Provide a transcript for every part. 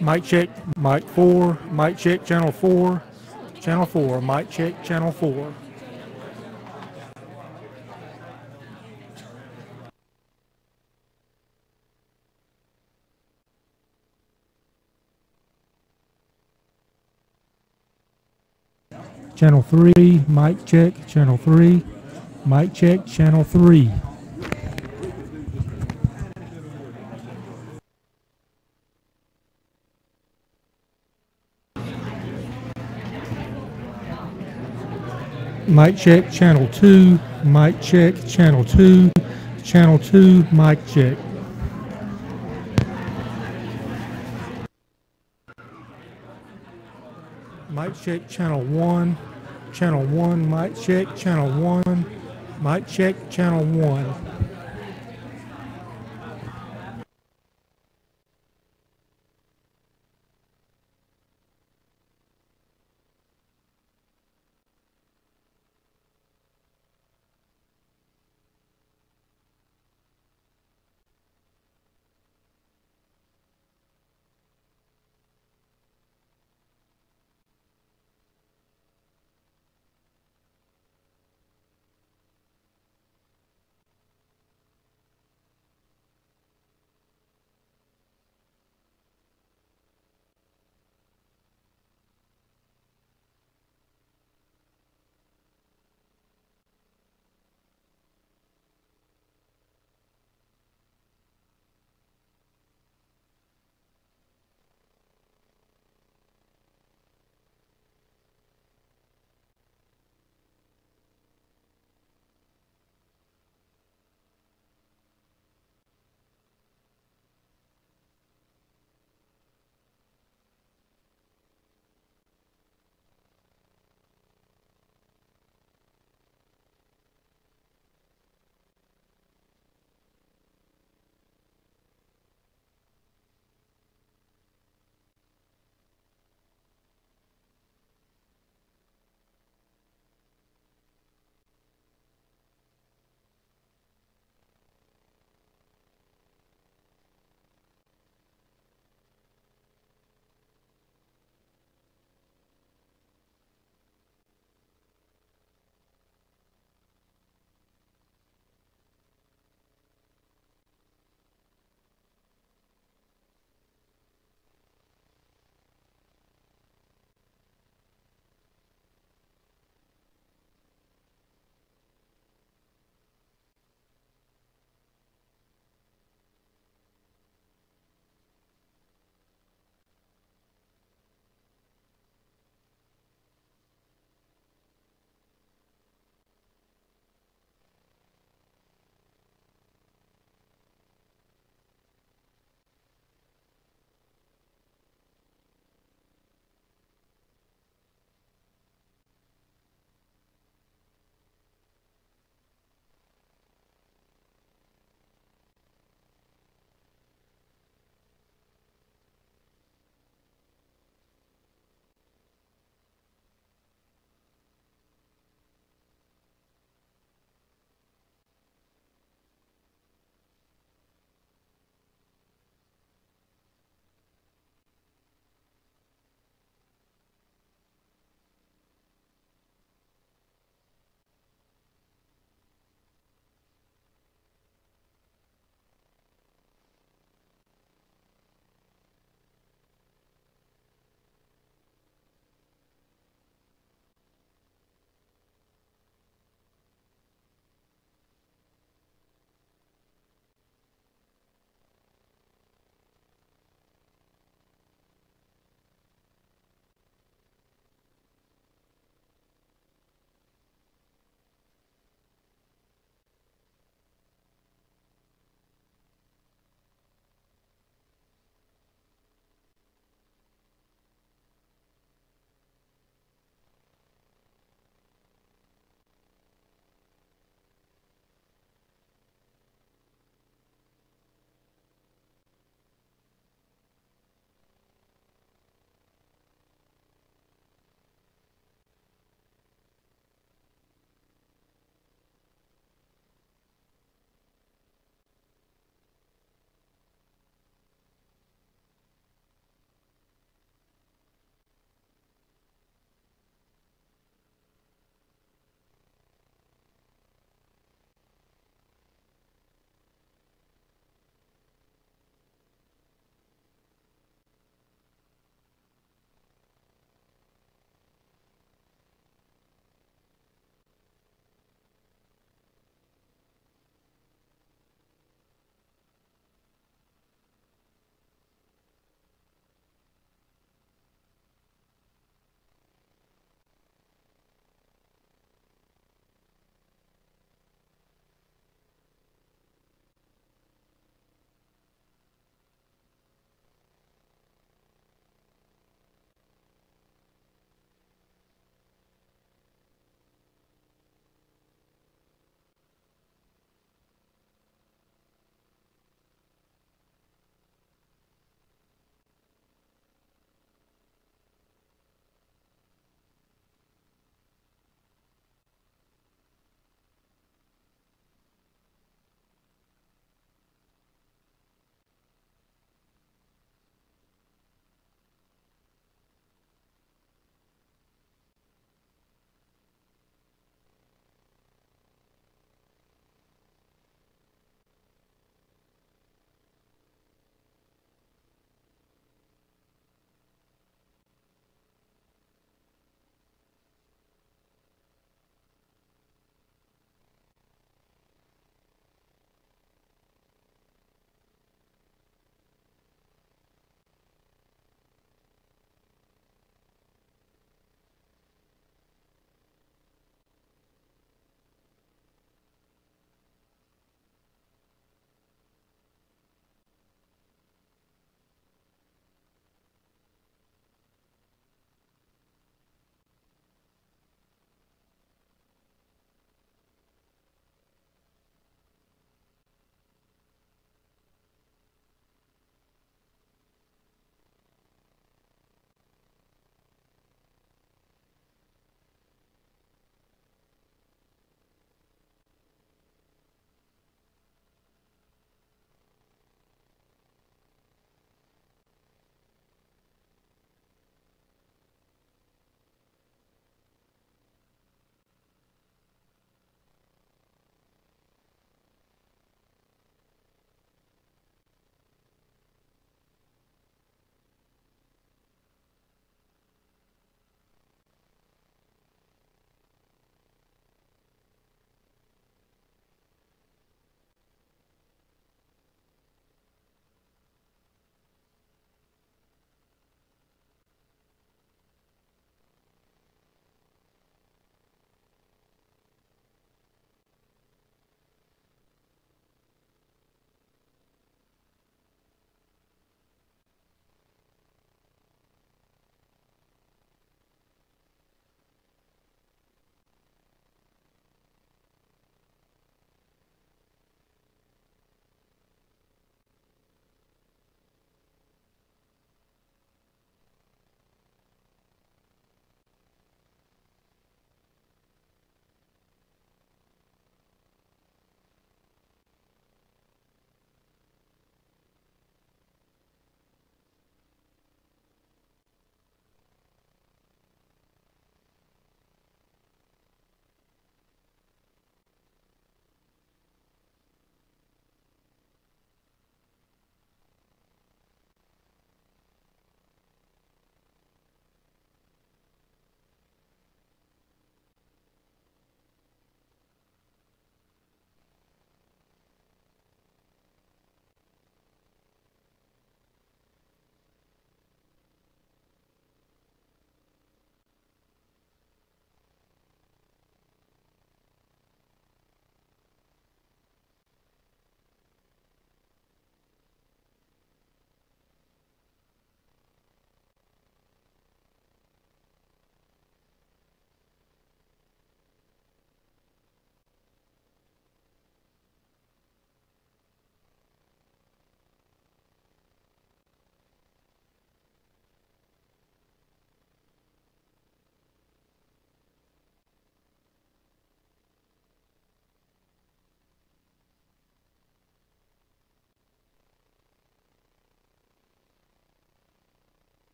Mic check, mic 4, mic check, channel 4, channel 4, mic check, channel 4. Channel 3, mic check, channel 3, mic check, channel 3. Mic check, channel 2, mic check, channel 2, channel 2, mic check. Mic check, channel 1, channel 1, mic check, channel 1, mic check, channel 1.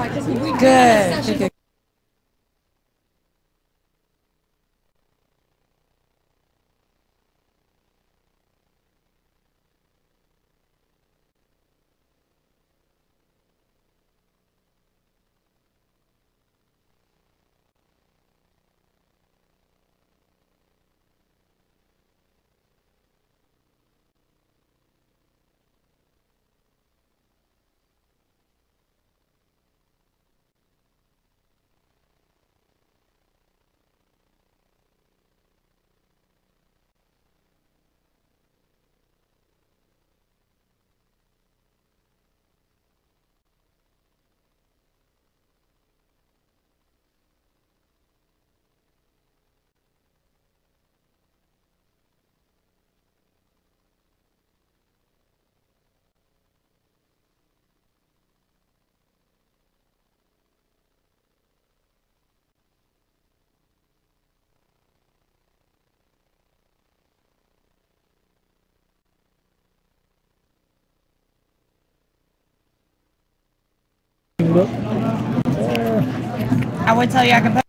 Good. Good. I would tell you I can put.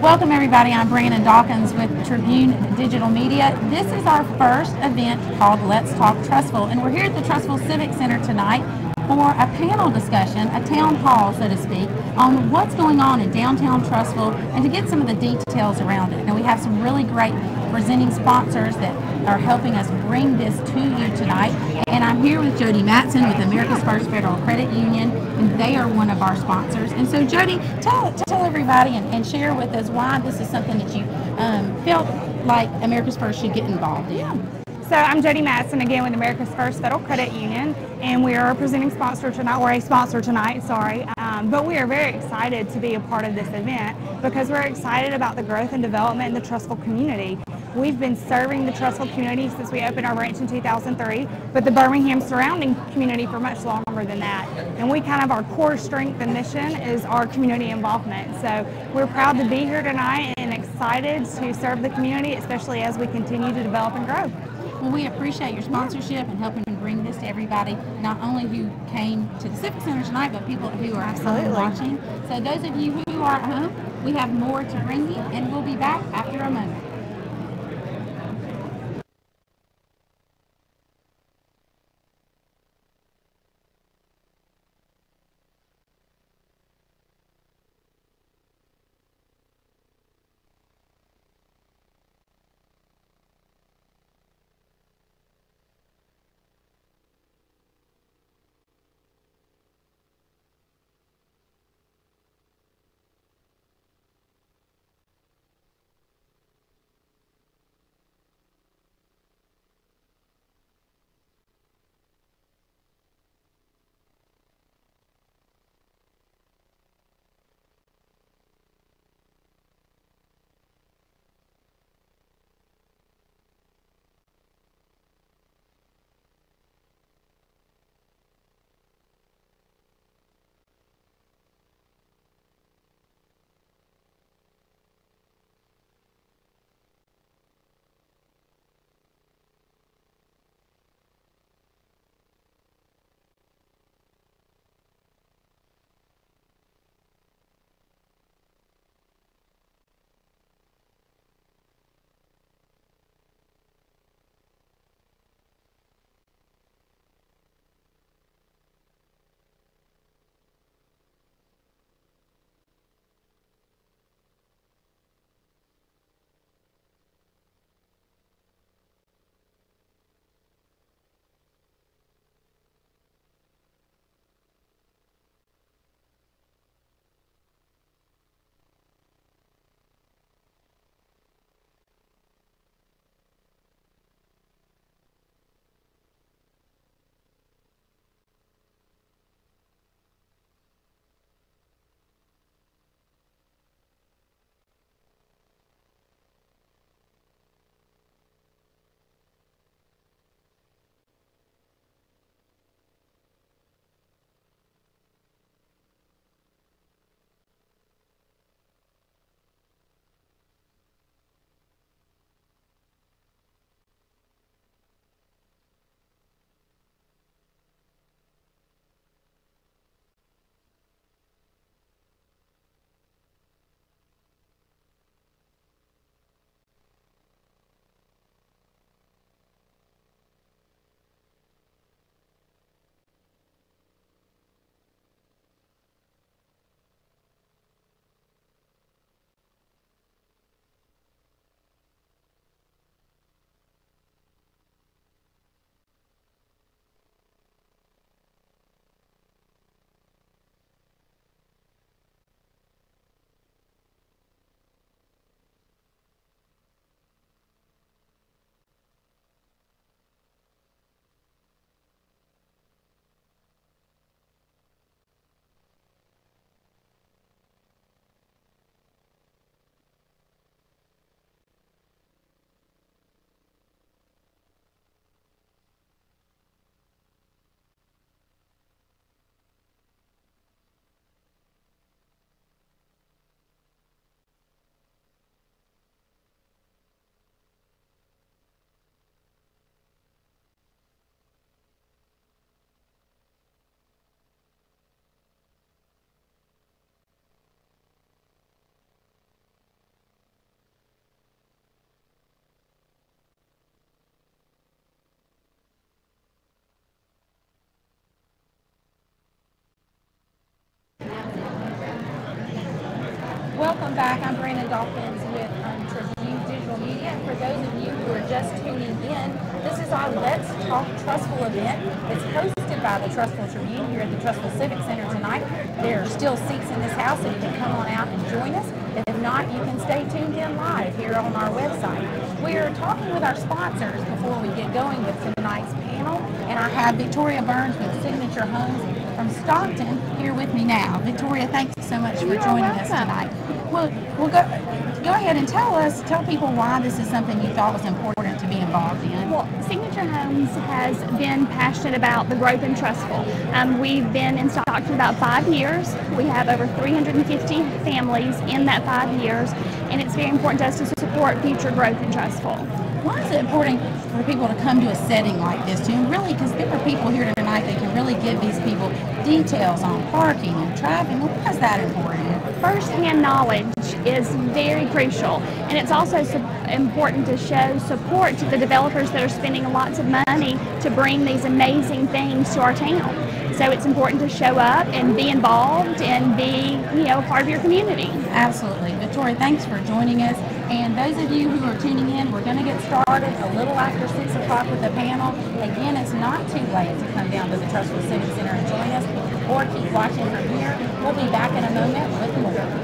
Welcome everybody, I'm Brandon Dawkins with Tribune Digital Media. This is our first event called Let's Talk Trussville, and we're here at the Trussville Civic Center tonight for a panel discussion, a town hall so to speak, on what's going on in downtown Trussville and to get some of the details around it. Now we have some really great presenting sponsors that are helping us bring this to you tonight, and I'm here with Jody Matson with America's First Federal Credit Union, and they are one of our sponsors. And so Jody, tell everybody and share with us why this is something that you felt like America's First should get involved in. So I'm Jody Matson again with America's First Federal Credit Union, and we are a presenting sponsor tonight, or a sponsor tonight, sorry. But we are very excited to be a part of this event because we're excited about the growth and development in the Trussville community. We've been serving the Trussville community since we opened our branch in 2003, but the Birmingham surrounding community for much longer than that. And we kind of, our core strength and mission is our community involvement. So we're proud to be here tonight and excited to serve the community, especially as we continue to develop and grow. Well, we appreciate your sponsorship and helping to bring this to everybody, not only who came to the Civic Center tonight, but people who are at home watching. So those of you who are at home, we have more to bring you, and we'll be back after a moment. Welcome back. I'm Brandon Dawkins with Tribune Digital Media. And for those of you who are just tuning in, this is our Let's Talk Trussville event. It's hosted by the Trussville Tribune here at the Trussville Civic Center tonight. There are still seats in this house, so you can come on out and join us. If not, you can stay tuned in live here on our website. We are talking with our sponsors before we get going with tonight's panel, and I have Victoria Burns with Signature Homes from Stockton here with me now. Victoria, thank you so much for joining us tonight. Well, we'll go ahead and tell people why this is something you thought was important to be involved in. Well, Signature Homes has been passionate about the growth in Trussville. We've been in Stockton about 5 years. We have over 350 families in that 5 years, and it's very important to us to support future growth in Trussville. Why is it important for people to come to a setting like this too? And really, because there are people here tonight that can really give these people details on parking and traffic. Well, why is that important? First-hand knowledge is very crucial, and it's also important to show support to the developers that are spending lots of money to bring these amazing things to our town. So it's important to show up and be involved and be, a part of your community. Absolutely. Victoria, thanks for joining us. And those of you who are tuning in, we're going to get started a little after 6 o'clock with the panel. Again, it's not too late to come down to the Trussville Civic Center and join us, or keep watching from here. We'll be back in a moment with more.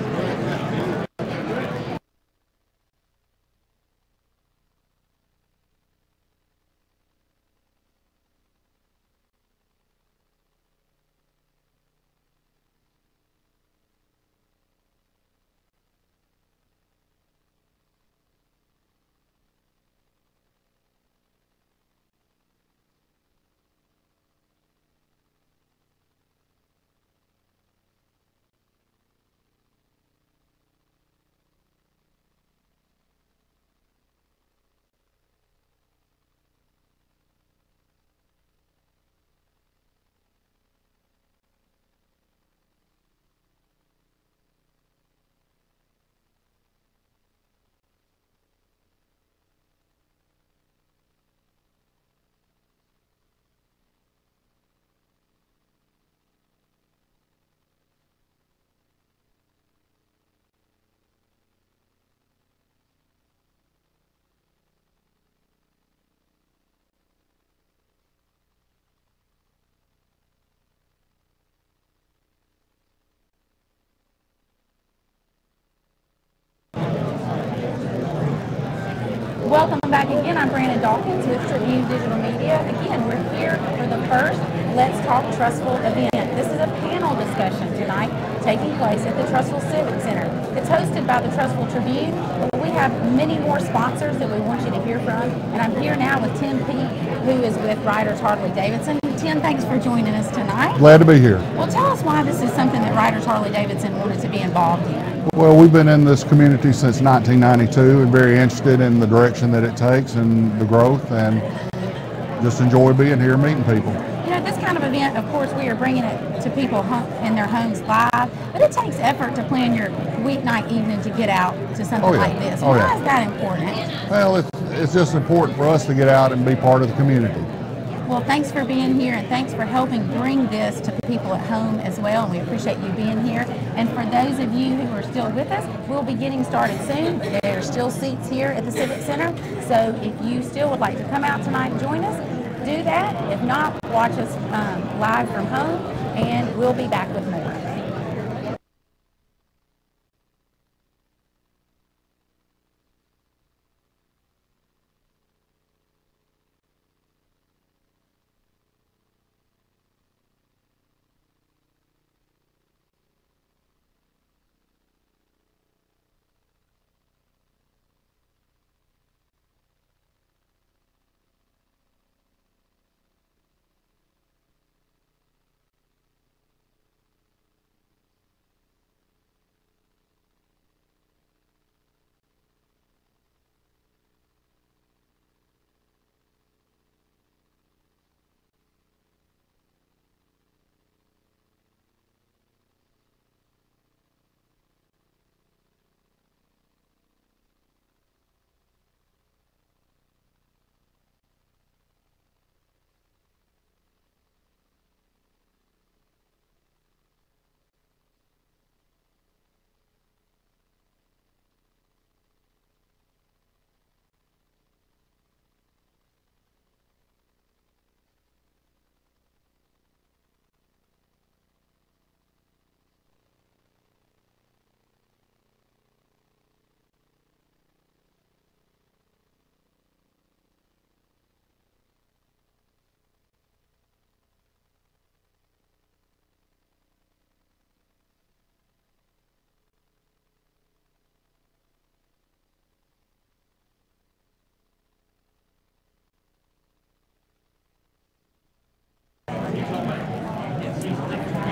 Welcome back again. I'm Brandon Dawkins with Tribune Digital Media. Again, we're here for the first Let's Talk Trussville event. This is a panel discussion tonight taking place at the Trussville Civic Center. It's hosted by the Trussville Tribune. We have many more sponsors that we want you to hear from. And I'm here now with Tim Peake, who is with Riders Harley-Davidson. Tim, thanks for joining us tonight. Glad to be here. Well, tell us why this is something that Riders Harley-Davidson wanted to be involved in. Well, we've been in this community since 1992 and very interested in the direction that it takes and the growth, and just enjoy being here and meeting people. This kind of event, of course, we are bringing it to people in their homes live, but it takes effort to plan your weeknight evening to get out to something like this. Why is that important? Well, it's just important for us to get out and be part of the community. Well, thanks for being here, and thanks for helping bring this to people at home as well, and we appreciate you being here. And for those of you who are still with us, we'll be getting started soon. There are still seats here at the Civic Center, so if you still would like to come out tonight and join us, do that. If not, watch us live from home, and we'll be back with more.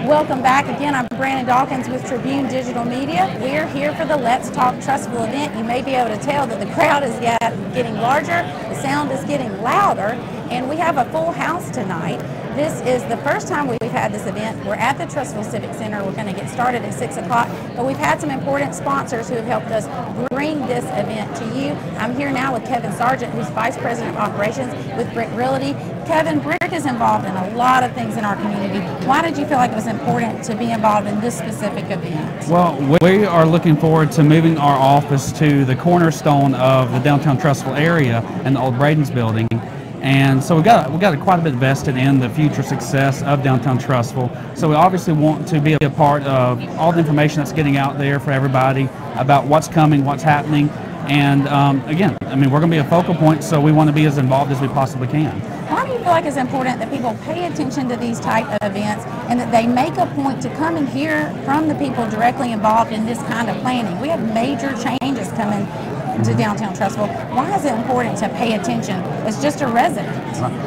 Welcome back again. I'm Brandon Dawkins with Tribune Digital Media. We're here for the Let's Talk Trussville event. You may be able to tell that the crowd is getting larger, the sound is getting louder, and we have a full house tonight. This is the first time we've had this event. We're at the Trussville Civic Center. We're going to get started at 6 o'clock, but we've had some important sponsors who have helped us bring this event to you. I'm here now with Kevin Sargent, who's Vice President of Operations with Brick Realty. Kevin, Brick is involved in a lot of things in our community. Why did you feel like it was important to be involved in this specific event? Well, we are looking forward to moving our office to the cornerstone of the downtown Trussville area and the old Braden's building. And so we got quite a bit vested in the future success of downtown Trussville. So we obviously want to be a part of all the information that's getting out there for everybody about what's coming, what's happening. And again, I mean, we're going to be a focal point, so we want to be as involved as we possibly can. Why do you feel like it's important that people pay attention to these type of events and that they make a point to come and hear from the people directly involved in this kind of planning? We have major changes coming to downtown Trussville. Why is it important to pay attention as just a resident?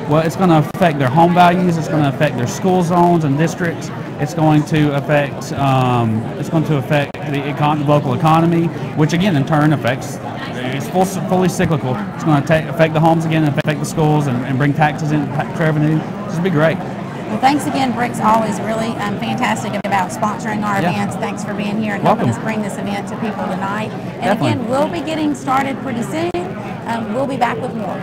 Well, it's going to affect their home values. It's going to affect their school zones and districts. It's going to affect the local economy, which again in turn affects. It's fully cyclical. It's going to affect the homes again, and affect the schools, and bring taxes in, tax revenue. This will be great. Well, thanks again. Brick's always really fantastic about sponsoring our events. Thanks for being here and helping us bring this event to people tonight. And again, we'll be getting started pretty soon. We'll be back with more.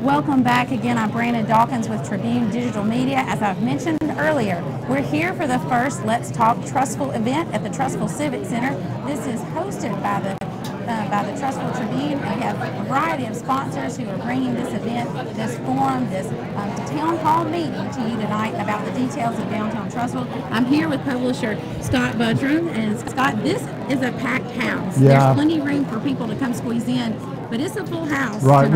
Welcome back again. I'm Brandon Dawkins with Tribune Digital Media. As I've mentioned earlier, we're here for the first Let's Talk Trussville event at the Trussville Civic Center. This is hosted by the Trussville Tribune. We have a variety of sponsors who are bringing this event, this forum, this town hall meeting to you tonight about the details of downtown Trussville. I'm here with publisher Scott Buttram, and Scott, this is a packed house. Yeah. There's plenty of room for people to come squeeze in, but it's a full house. Right.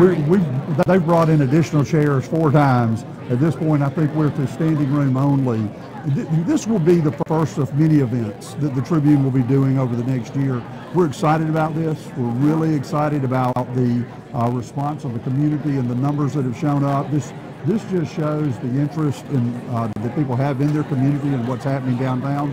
They've brought in additional chairs 4 times. At this point, I think we're to standing room only. This will be the first of many events that the Tribune will be doing over the next year. We're excited about this. We're really excited about the response of the community and the numbers that have shown up. This just shows the interest that people have in their community and what's happening downtown.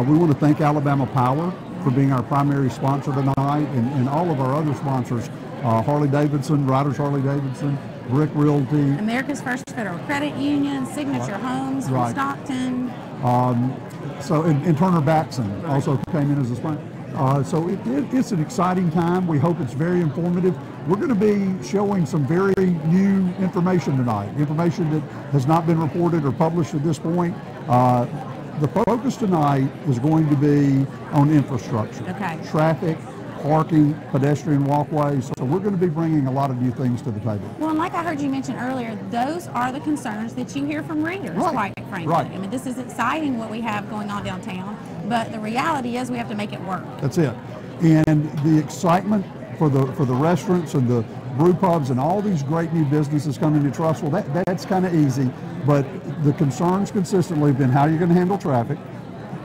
We want to thank Alabama Power for being our primary sponsor tonight, and all of our other sponsors, Harley-Davidson, Riders Harley-Davidson, Brick Realty, America's First Federal Credit Union, Signature Homes from Stockton. And Turner Batson also came in as a sponsor. It's an exciting time. We hope it's very informative. We're going to be showing some very new information tonight, information that has not been reported or published at this point. The focus tonight is going to be on infrastructure, traffic, parking, pedestrian walkways. So we're going to be bringing a lot of new things to the table. Well, and like I heard you mention earlier, those are the concerns that you hear from readers, quite frankly. Right. I mean, this is exciting what we have going on downtown, but the reality is we have to make it work. That's it. And the excitement for the restaurants and the brew pubs and all these great new businesses coming to Trussville, that's kind of easy. But the concerns consistently have been how you're going to handle traffic,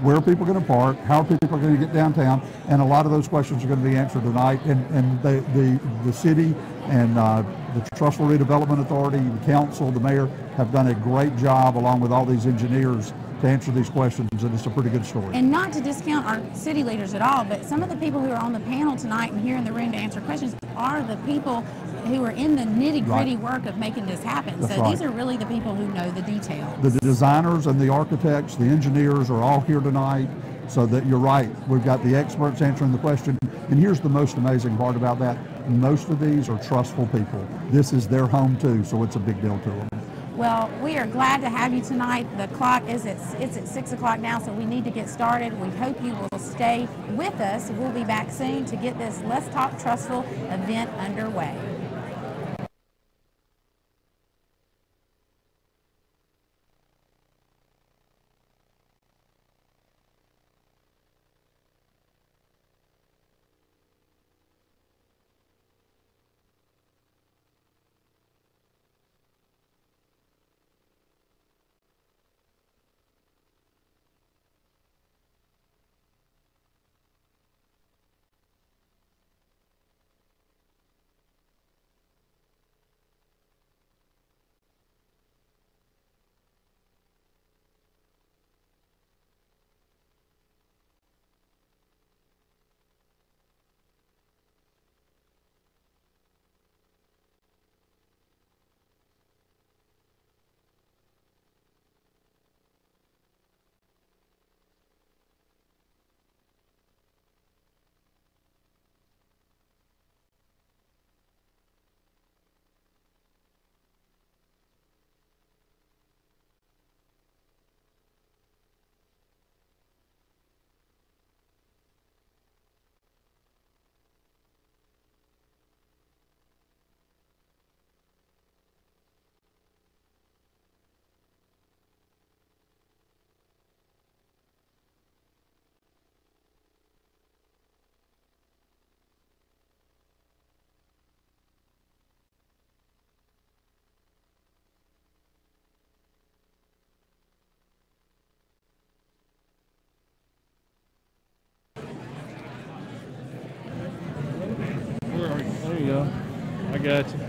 where are people going to park, how are people going to get downtown, and a lot of those questions are going to be answered tonight. And the city and the Trussville Redevelopment Authority, the council, the mayor have done a great job along with all these engineers to answer these questions, and it's a pretty good story. And not to discount our city leaders at all, but some of the people who are on the panel tonight and here in the room to answer questions are the people who are in the nitty-gritty work of making this happen. These are really the people who know the details. The designers and the architects, the engineers are all here tonight, so that you're right. We've got the experts answering the question. And here's the most amazing part about that. Most of these are Trussville people. This is their home too, so it's a big deal to them. Well, we are glad to have you tonight. The clock is it's at 6 o'clock now, so we need to get started. We hope you will stay with us. We'll be back soon to get this Let's Talk Trussville event underway. There you go. I got you.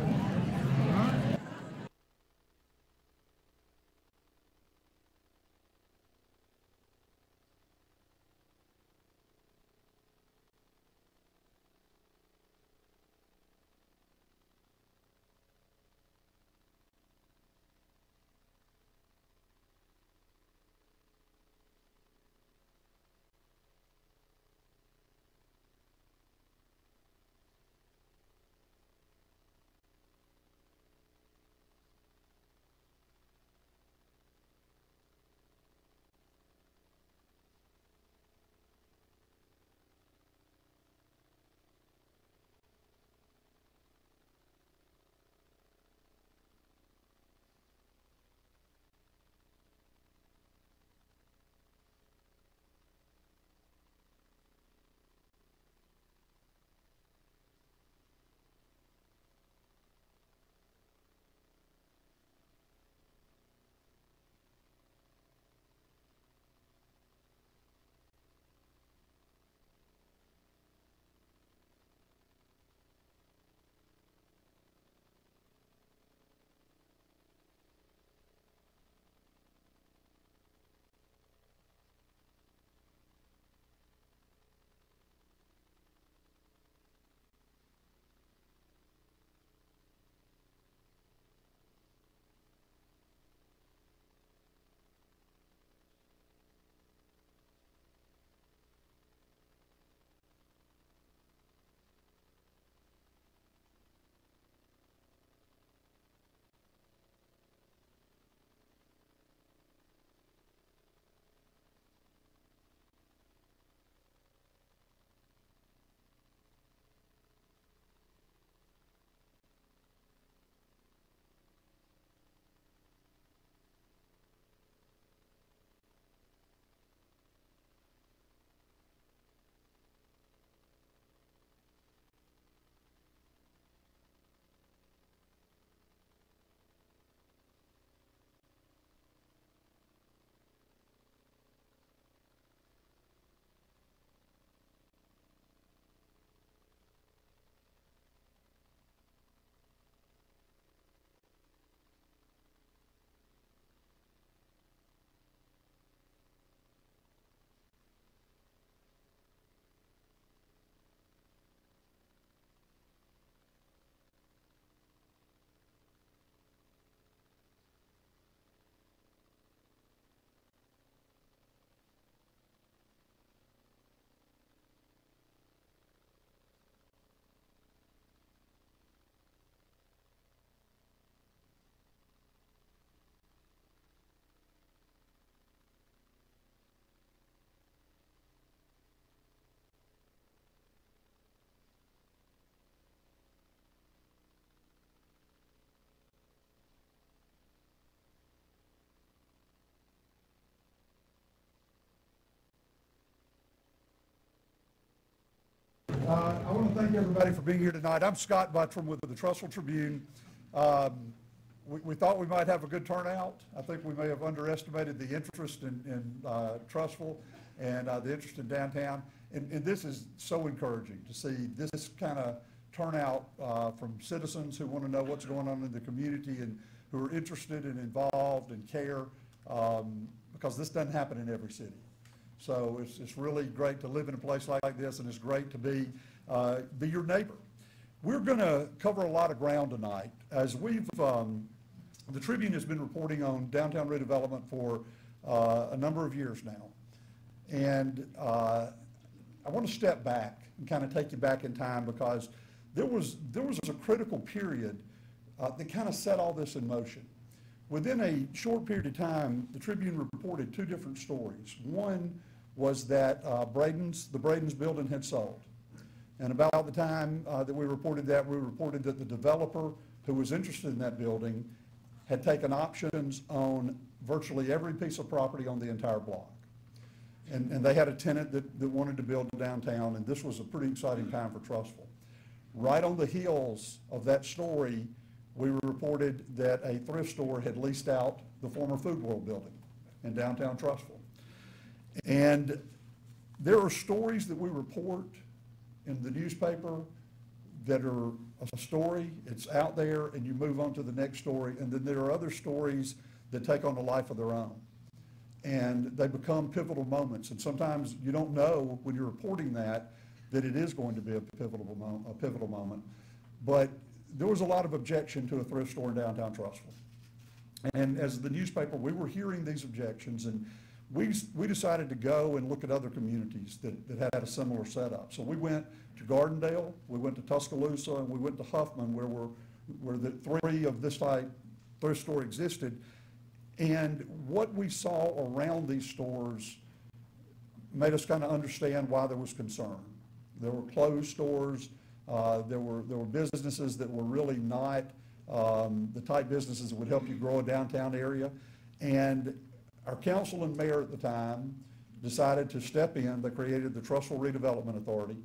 I want to thank everybody for being here tonight. I'm Scott Buttram with the Trussville Tribune. We thought we might have a good turnout. I think we may have underestimated the interest in Trussville and the interest in downtown. And this is so encouraging to see this kind of turnout from citizens who want to know what's going on in the community and who are interested and involved and care, because this doesn't happen in every city. So it's really great to live in a place like this, and it's great to be your neighbor. We're going to cover a lot of ground tonight. As we've, the Tribune has been reporting on downtown redevelopment for a number of years now. And I want to step back and kind of take you back in time, because there was a critical period that kind of set all this in motion. Within a short period of time, the Tribune reported two different stories. One was that the Braden's building had sold. And about the time that we reported that the developer who was interested in that building had taken options on virtually every piece of property on the entire block. And they had a tenant that wanted to build downtown, and this was a pretty exciting time for Trussville. Right on the heels of that story, we reported that a thrift store had leased out the former Food World building in downtown Trussville. And there are stories that we report in the newspaper that are a story, it's out there, and you move on to the next story, and then there are other stories that take on a life of their own. And they become pivotal moments, and sometimes you don't know when you're reporting that it is going to be a pivotal moment. But there was a lot of objection to a thrift store in downtown Trussville. And as the newspaper, we were hearing these objections, and we decided to go and look at other communities that had a similar setup. So we went to Gardendale, we went to Tuscaloosa, and we went to Huffman, where the three of this type thrift store existed. And what we saw around these stores made us kind of understand why there was concern. There were closed stores. There were businesses that were really not the type businesses that would help you grow a downtown area. And our council and mayor at the time decided to step in. They created the Trussville Redevelopment Authority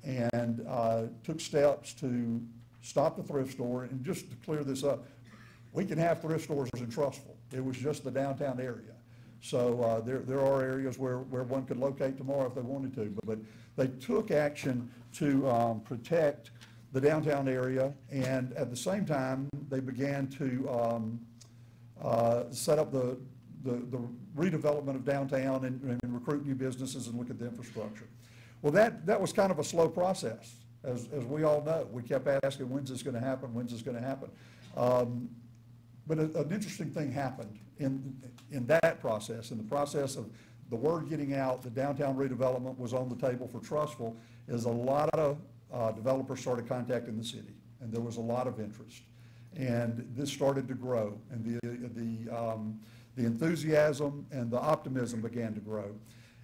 and took steps to stop the thrift store. And just to clear this up, we can have thrift stores in Trussville. It was just the downtown area. So there are areas where one could locate tomorrow if they wanted to, but they took action to protect the downtown area, and at the same time they began to set up the redevelopment of downtown and recruit new businesses and look at the infrastructure. Well, that was kind of a slow process, as we all know. We kept asking, when's this going to happen, when's this going to happen? But an interesting thing happened in that process, in the process of the word getting out that downtown redevelopment was on the table for Trussville, is a lot of developers started contacting the city, and there was a lot of interest. And this started to grow, and the enthusiasm and the optimism began to grow.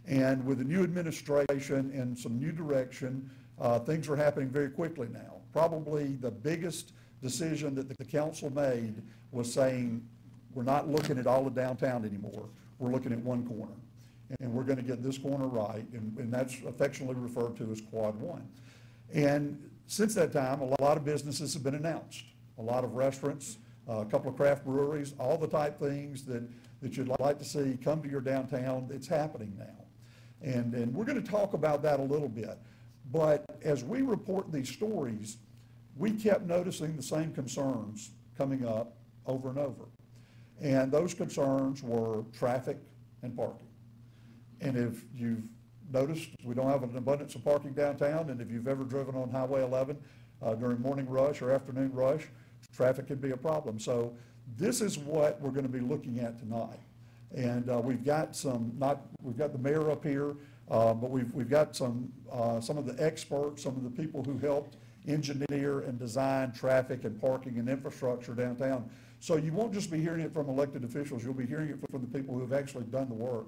And with the new administration and some new direction, things are happening very quickly now. Probably the biggest decision that the council made was saying, we're not looking at all of downtown anymore. We're looking at one corner. And we're going to get this corner right, and that's affectionately referred to as Quad 1. And since that time, a lot of businesses have been announced. A lot of restaurants, a couple of craft breweries, all the type things that you'd like to see come to your downtown. It's happening now. And we're going to talk about that a little bit. But as we report these stories, we kept noticing the same concerns coming up over and over. And those concerns were traffic and parking. And if you've noticed, we don't have an abundance of parking downtown, and if you've ever driven on Highway 11 during morning rush or afternoon rush, traffic can be a problem. So this is what we're going to be looking at tonight. And we've got we've got the mayor up here, but we've got some of the experts, some of the people who helped engineer and design traffic and parking and infrastructure downtown. So you won't just be hearing it from elected officials, you'll be hearing it from the people who have actually done the work.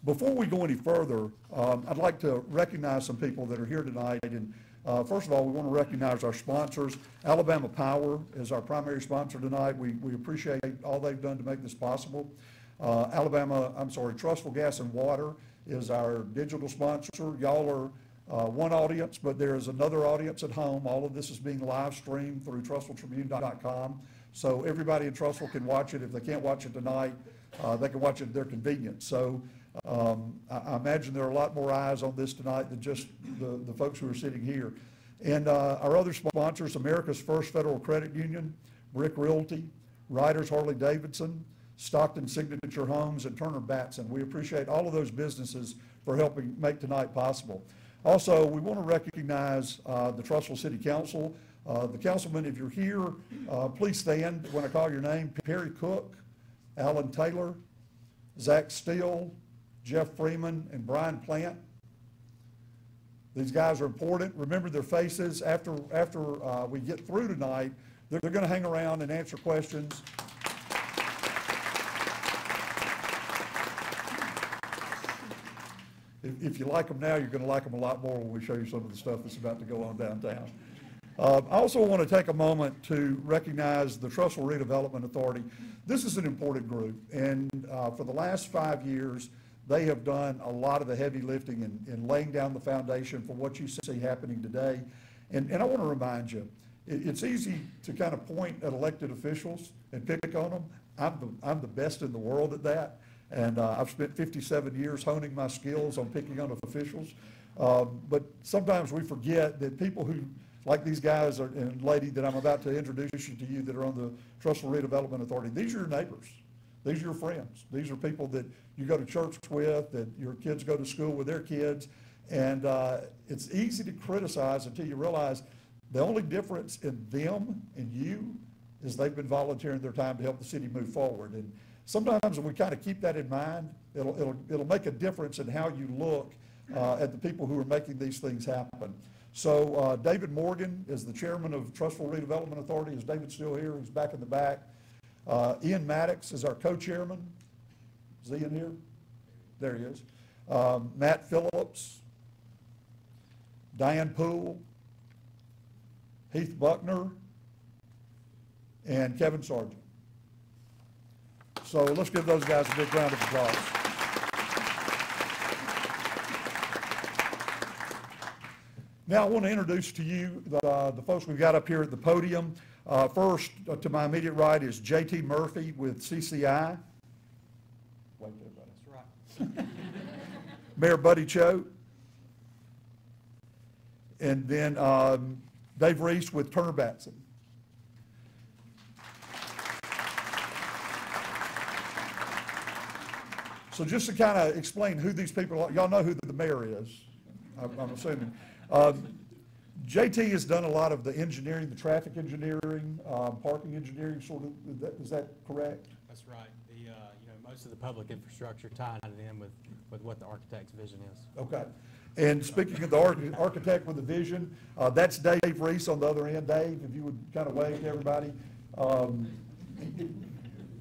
Before we go any further, I'd like to recognize some people that are here tonight. And first of all, we want to recognize our sponsors. Alabama Power is our primary sponsor tonight. We appreciate all they've done to make this possible. Trussville Gas and Water is our digital sponsor. Y'all one audience, but there is another audience at home. All of this is being live streamed through TrussvilleTribune.com. So everybody in Trussville can watch it. If they can't watch it tonight, they can watch it at their convenience. So I imagine there are a lot more eyes on this tonight than just the folks who are sitting here. And our other sponsors, America's First Federal Credit Union, Brick Realty, Ryder's Harley Davidson, Stockton Signature Homes, and Turner Batson. We appreciate all of those businesses for helping make tonight possible. Also, we want to recognize the Trussville City Council. The councilman, if you're here, please stand when I call your name. Perry Cook, Alan Taylor, Zach Steele, Jeff Freeman, and Brian Plant. These guys are important. Remember their faces. After we get through tonight, they're going to hang around and answer questions. If you like them now, you're going to like them a lot more when we show you some of the stuff that's about to go on downtown. I also want to take a moment to recognize the Trussville Redevelopment Authority. This is an important group, and for the last 5 years, they have done a lot of the heavy lifting in laying down the foundation for what you see happening today. And I want to remind you, it's easy to kind of point at elected officials and pick on them. I'm the best in the world at that. And I've spent 57 years honing my skills on picking on officials. But sometimes we forget that people who, like these guys and lady that I'm about to introduce you to you that are on the Trussville Redevelopment Authority, these are your neighbors. These are your friends. These are people that you go to church with, that your kids go to school with their kids. And it's easy to criticize until you realize the only difference in them and you is they've been volunteering their time to help the city move forward. And sometimes when we kind of keep that in mind, it'll make a difference in how you look at the people who are making these things happen. So David Morgan is the chairman of Trussville Redevelopment Authority. Is David still here? He's back in the back. Ian Maddox is our co-chairman. Is Ian here? There he is. Matt Phillips, Diane Poole, Heath Buckner, and Kevin Sargent. So let's give those guys a big round of applause. Now I want to introduce to you the folks we've got up here at the podium. First, to my immediate right is J.T. Murphy with CCI. Wait there, buddy. That's right. Mayor Buddy Choate. And then Dave Reese with Turner Batson. So just to kind of explain who these people are, y'all know who the mayor is, I'm assuming. JT has done a lot of the engineering, the traffic engineering, parking engineering, sort of. Is that correct? That's right. Most of the public infrastructure tying it in with what the architect's vision is. Okay. And speaking of the architect with the vision, that's Dave Reese on the other end. Dave, if you would kind of wave to everybody.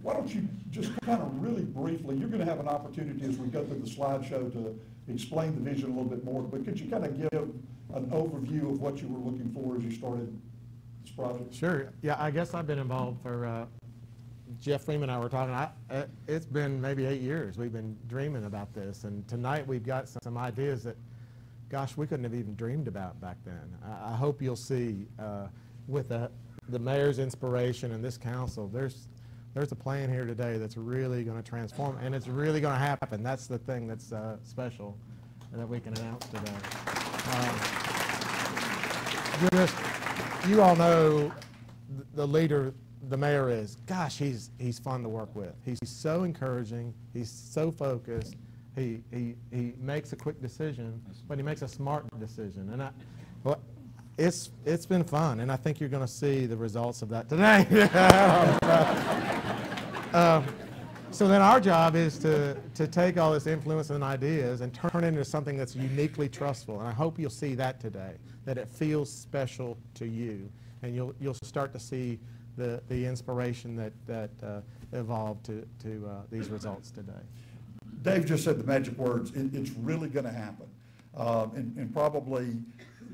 Why don't you just kind of really briefly, you're going to have an opportunity as we go through the slideshow to explain the vision a little bit more, but could you kind of give an overview of what you were looking for as you started this project? Sure. Yeah, I guess I've been involved for, Jeff Freeman and I were talking, it's been maybe 8 years we've been dreaming about this, and tonight we've got some ideas that, gosh, we couldn't have even dreamed about back then. I hope you'll see with the mayor's inspiration and this council, there's a plan here today that's really going to transform, and it's really going to happen. That's the thing that's special that we can announce today. You all know the leader the mayor is. Gosh, he's fun to work with. He's so encouraging. He's so focused. He makes a quick decision, but he makes a smart decision. And it's been fun, and I think you're going to see the results of that today. So then our job is to take all this influence and ideas and turn it into something that's uniquely Trussville. And I hope you'll see that today, that it feels special to you, and you'll start to see the inspiration that evolved to these results today. Dave just said the magic words. It's really going to happen, and probably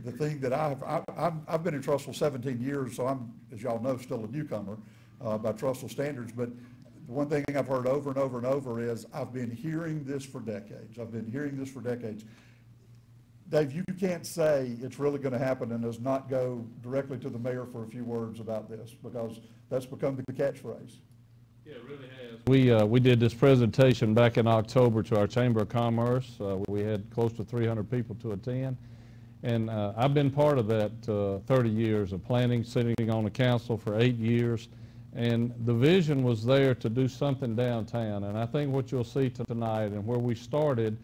the thing that I've been in Trussville 17 years, so I'm, as y'all know, still a newcomer by Trussville standards. But the one thing I've heard over and over and over is I've been hearing this for decades. Dave, you can't say it's really going to happen and does not go directly to the mayor for a few words about this, because that's become the catchphrase. Yeah, it really has. We did this presentation back in October to our Chamber of Commerce. We had close to 300 people to attend. And I've been part of that 30 years of planning, sitting on the council for 8 years. And the vision was there to do something downtown. And I think what you'll see tonight, and where we started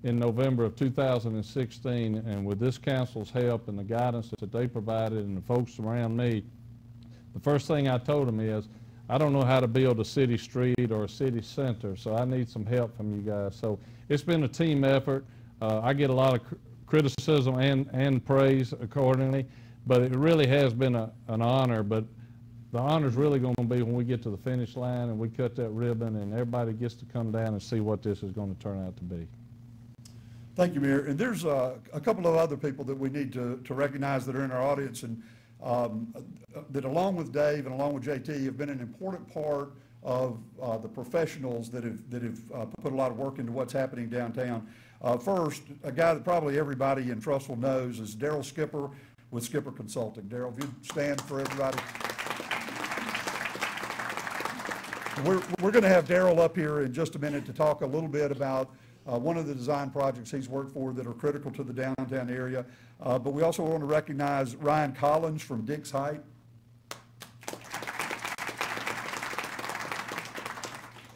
in November of 2016, and with this council's help and the guidance that they provided and the folks around me, the first thing I told them is, I don't know how to build a city street or a city center, so I need some help from you guys. So it's been a team effort. I get a lot of criticism and praise accordingly, but it really has been an honor. But the honor is really going to be when we get to the finish line and we cut that ribbon and everybody gets to come down and see what this is going to turn out to be. Thank you, Mayor. And there's a couple of other people that we need to recognize that are in our audience, and that along with Dave and along with JT have been an important part of the professionals that have put a lot of work into what's happening downtown. First, a guy that probably everybody in Trussville knows is Daryl Skipper with Skipper Consulting. Daryl, if you stand for everybody. We're going to have Daryl up here in just a minute to talk a little bit about one of the design projects he's worked for that are critical to the downtown area. But we also want to recognize Ryan Collins from Dix Height.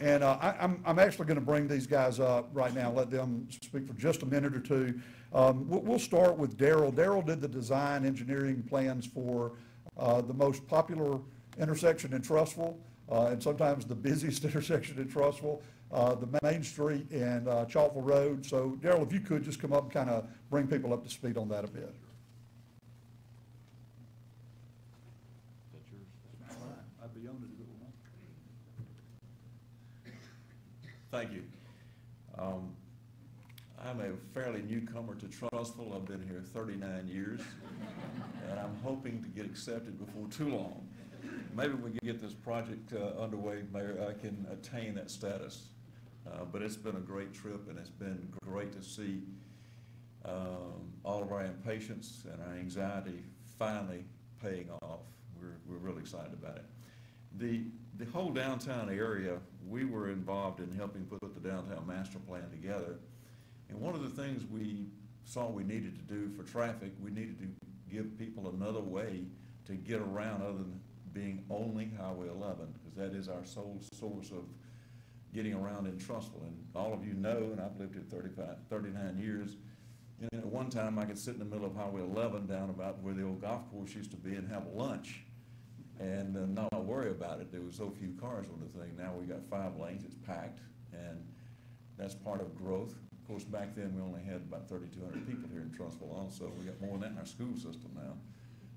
And I'm actually going to bring these guys up right now, let them speak for just a minute or two. We'll start with Daryl. Daryl did the design engineering plans for the most popular intersection in Trussville, and sometimes the busiest intersection in Trussville, the Main Street and Chalkville Road. So Daryl, if you could just come up and kind of bring people up to speed on that a bit. Thank you. I'm a fairly newcomer to Trussville. I've been here 39 years, and I'm hoping to get accepted before too long. Maybe we can get this project underway, Mayor, I can attain that status. But it's been a great trip, and it's been great to see all of our impatience and our anxiety finally paying off. We're really excited about it. The whole downtown area, we were involved in helping put the downtown master plan together. And one of the things we saw we needed to do for traffic, we needed to give people another way to get around other than being only Highway 11, because that is our sole source of getting around in Trussville. And all of you know, and I've lived here 39 years, and at one time I could sit in the middle of Highway 11 down about where the old golf course used to be and have lunch and not worry about it. There were so few cars on the thing. Now we got 5 lanes, it's packed, and that's part of growth. Of course, back then we only had about 3,200 people here in Trussville also. We got more than that in our school system now.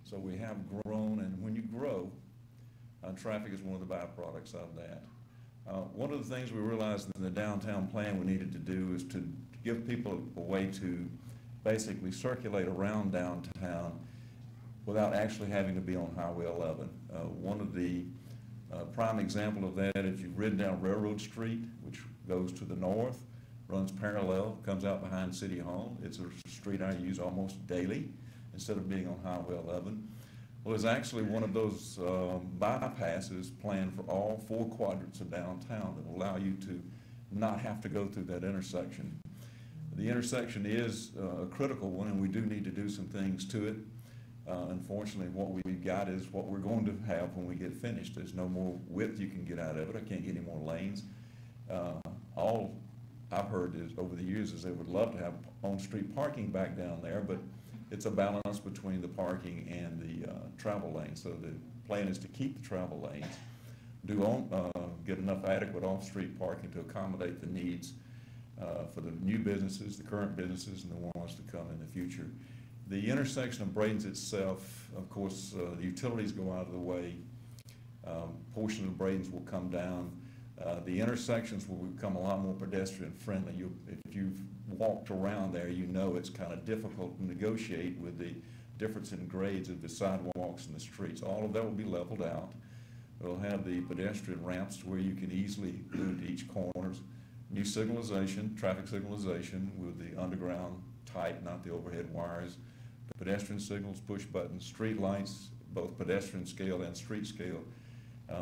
So we have grown, and when you grow, traffic is one of the byproducts of that. One of the things we realized in the downtown plan we needed to do is to give people a way to basically circulate around downtown without actually having to be on Highway 11. One of the prime example of that, if you've ridden down Railroad Street, which goes to the north, runs parallel, comes out behind City Hall. It's a street I use almost daily instead of being on Highway 11. Well, it's actually one of those bypasses planned for all 4 quadrants of downtown that will allow you to not have to go through that intersection. The intersection is a critical one, and we do need to do some things to it. Unfortunately, what we've got is what we're going to have when we get finished. There's no more width you can get out of it. I can't get any more lanes. All I've heard is over the years is they would love to have on-street parking back down there, but it's a balance between the parking and the travel lanes. So the plan is to keep the travel lanes, get enough adequate off-street parking to accommodate the needs for the new businesses, the current businesses, and the ones to come in the future. The intersection of Braden's itself, of course, the utilities go out of the way. Portion of Braden's will come down. The intersections will become a lot more pedestrian friendly. If you've walked around there, you know it's kind of difficult to negotiate with the difference in grades of the sidewalks and the streets. All of that will be leveled out. We'll have the pedestrian ramps where you can easily move to each corners. New signalization, traffic signalization with the underground pipe, not the overhead wires. Pedestrian signals, push buttons, street lights, both pedestrian scale and street scale.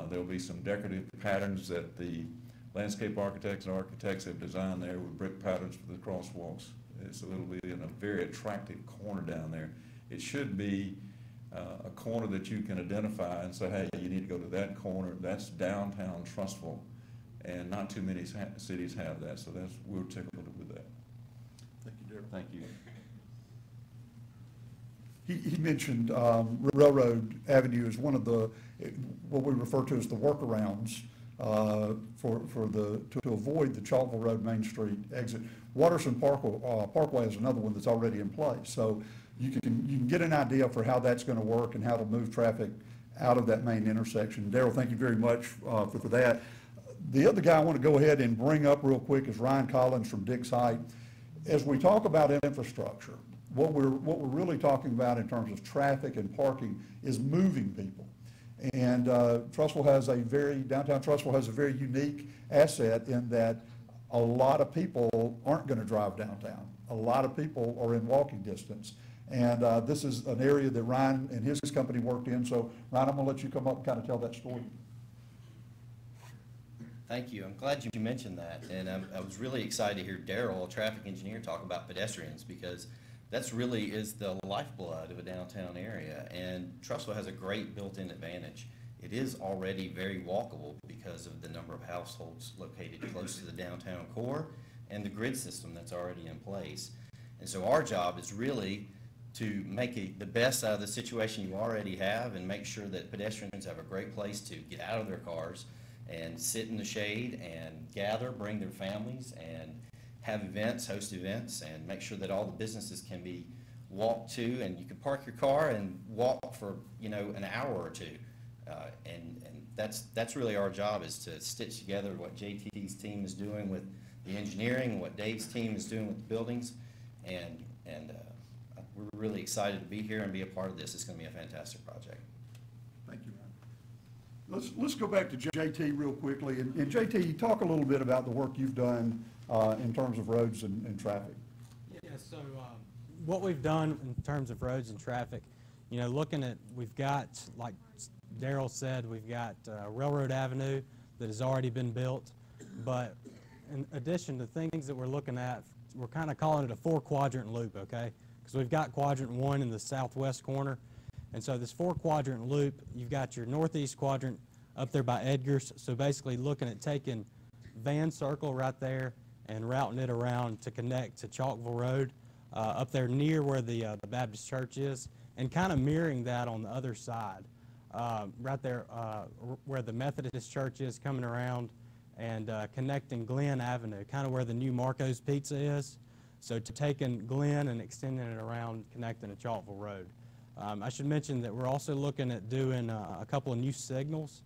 There'll be some decorative patterns that the landscape architects and architects have designed there with brick patterns for the crosswalks. So it'll be in a very attractive corner down there. It should be a corner that you can identify and say, hey, you need to go to that corner. That's downtown Trussville, and not too many cities have that. So we're tickled with that. Thank you, Darryl. Thank you. He mentioned Railroad Avenue as one of the, what we refer to as the workarounds to avoid the Chalkville Road Main Street exit. Watterson Parkway is another one that's already in place. So you can get an idea for how that's going to work and how to move traffic out of that main intersection. Darryl, thank you very much for that. The other guy I want to go ahead and bring up real quick is Ryan Collins from Dix Height. As we talk about infrastructure, what we're really talking about in terms of traffic and parking is moving people. And downtown Trussville has a very unique asset in that a lot of people aren't going to drive downtown. A lot of people are in walking distance. And this is an area that Ryan and his company worked in. So Ryan, I'm going to let you come up and kind of tell that story. Thank you. I'm glad you mentioned that. And I was really excited to hear Darryl, a traffic engineer, talk about pedestrians, because that's really is the lifeblood of a downtown area. And Trussville has a great built-in advantage. It is already very walkable because of the number of households located close to the downtown core and the grid system that's already in place. And so our job is really to make the best out of the situation you already have and make sure that pedestrians have a great place to get out of their cars and sit in the shade and gather, bring their families, and have events, host events, and make sure that all the businesses can be walked to, and you can park your car and walk for an hour or two. And that's really our job, is to stitch together what JT's team is doing with the engineering, what Dave's team is doing with the buildings, and we're really excited to be here and be a part of this. It's going to be a fantastic project. Thank you, Ryan. Let's go back to JT real quickly. And JT, talk a little bit about the work you've done in terms of roads and traffic. Yeah, so what we've done in terms of roads and traffic, looking at, we've got, like Darryl said, we've got Railroad Avenue that has already been built, but in addition to things that we're looking at, we're kind of calling it a 4-quadrant loop, okay? Because we've got quadrant 1 in the southwest corner, and so this 4-quadrant loop, you've got your northeast quadrant up there by Edgar's, so basically looking at taking Van Circle right there and routing it around to connect to Chalkville Road up there near where the Baptist Church is, and kind of mirroring that on the other side. Right there where the Methodist Church is, coming around and connecting Glen Avenue, kind of where the new Marco's Pizza is. So taking Glen and extending it around, connecting to Chalkville Road. I should mention that we're also looking at doing a couple of new signals.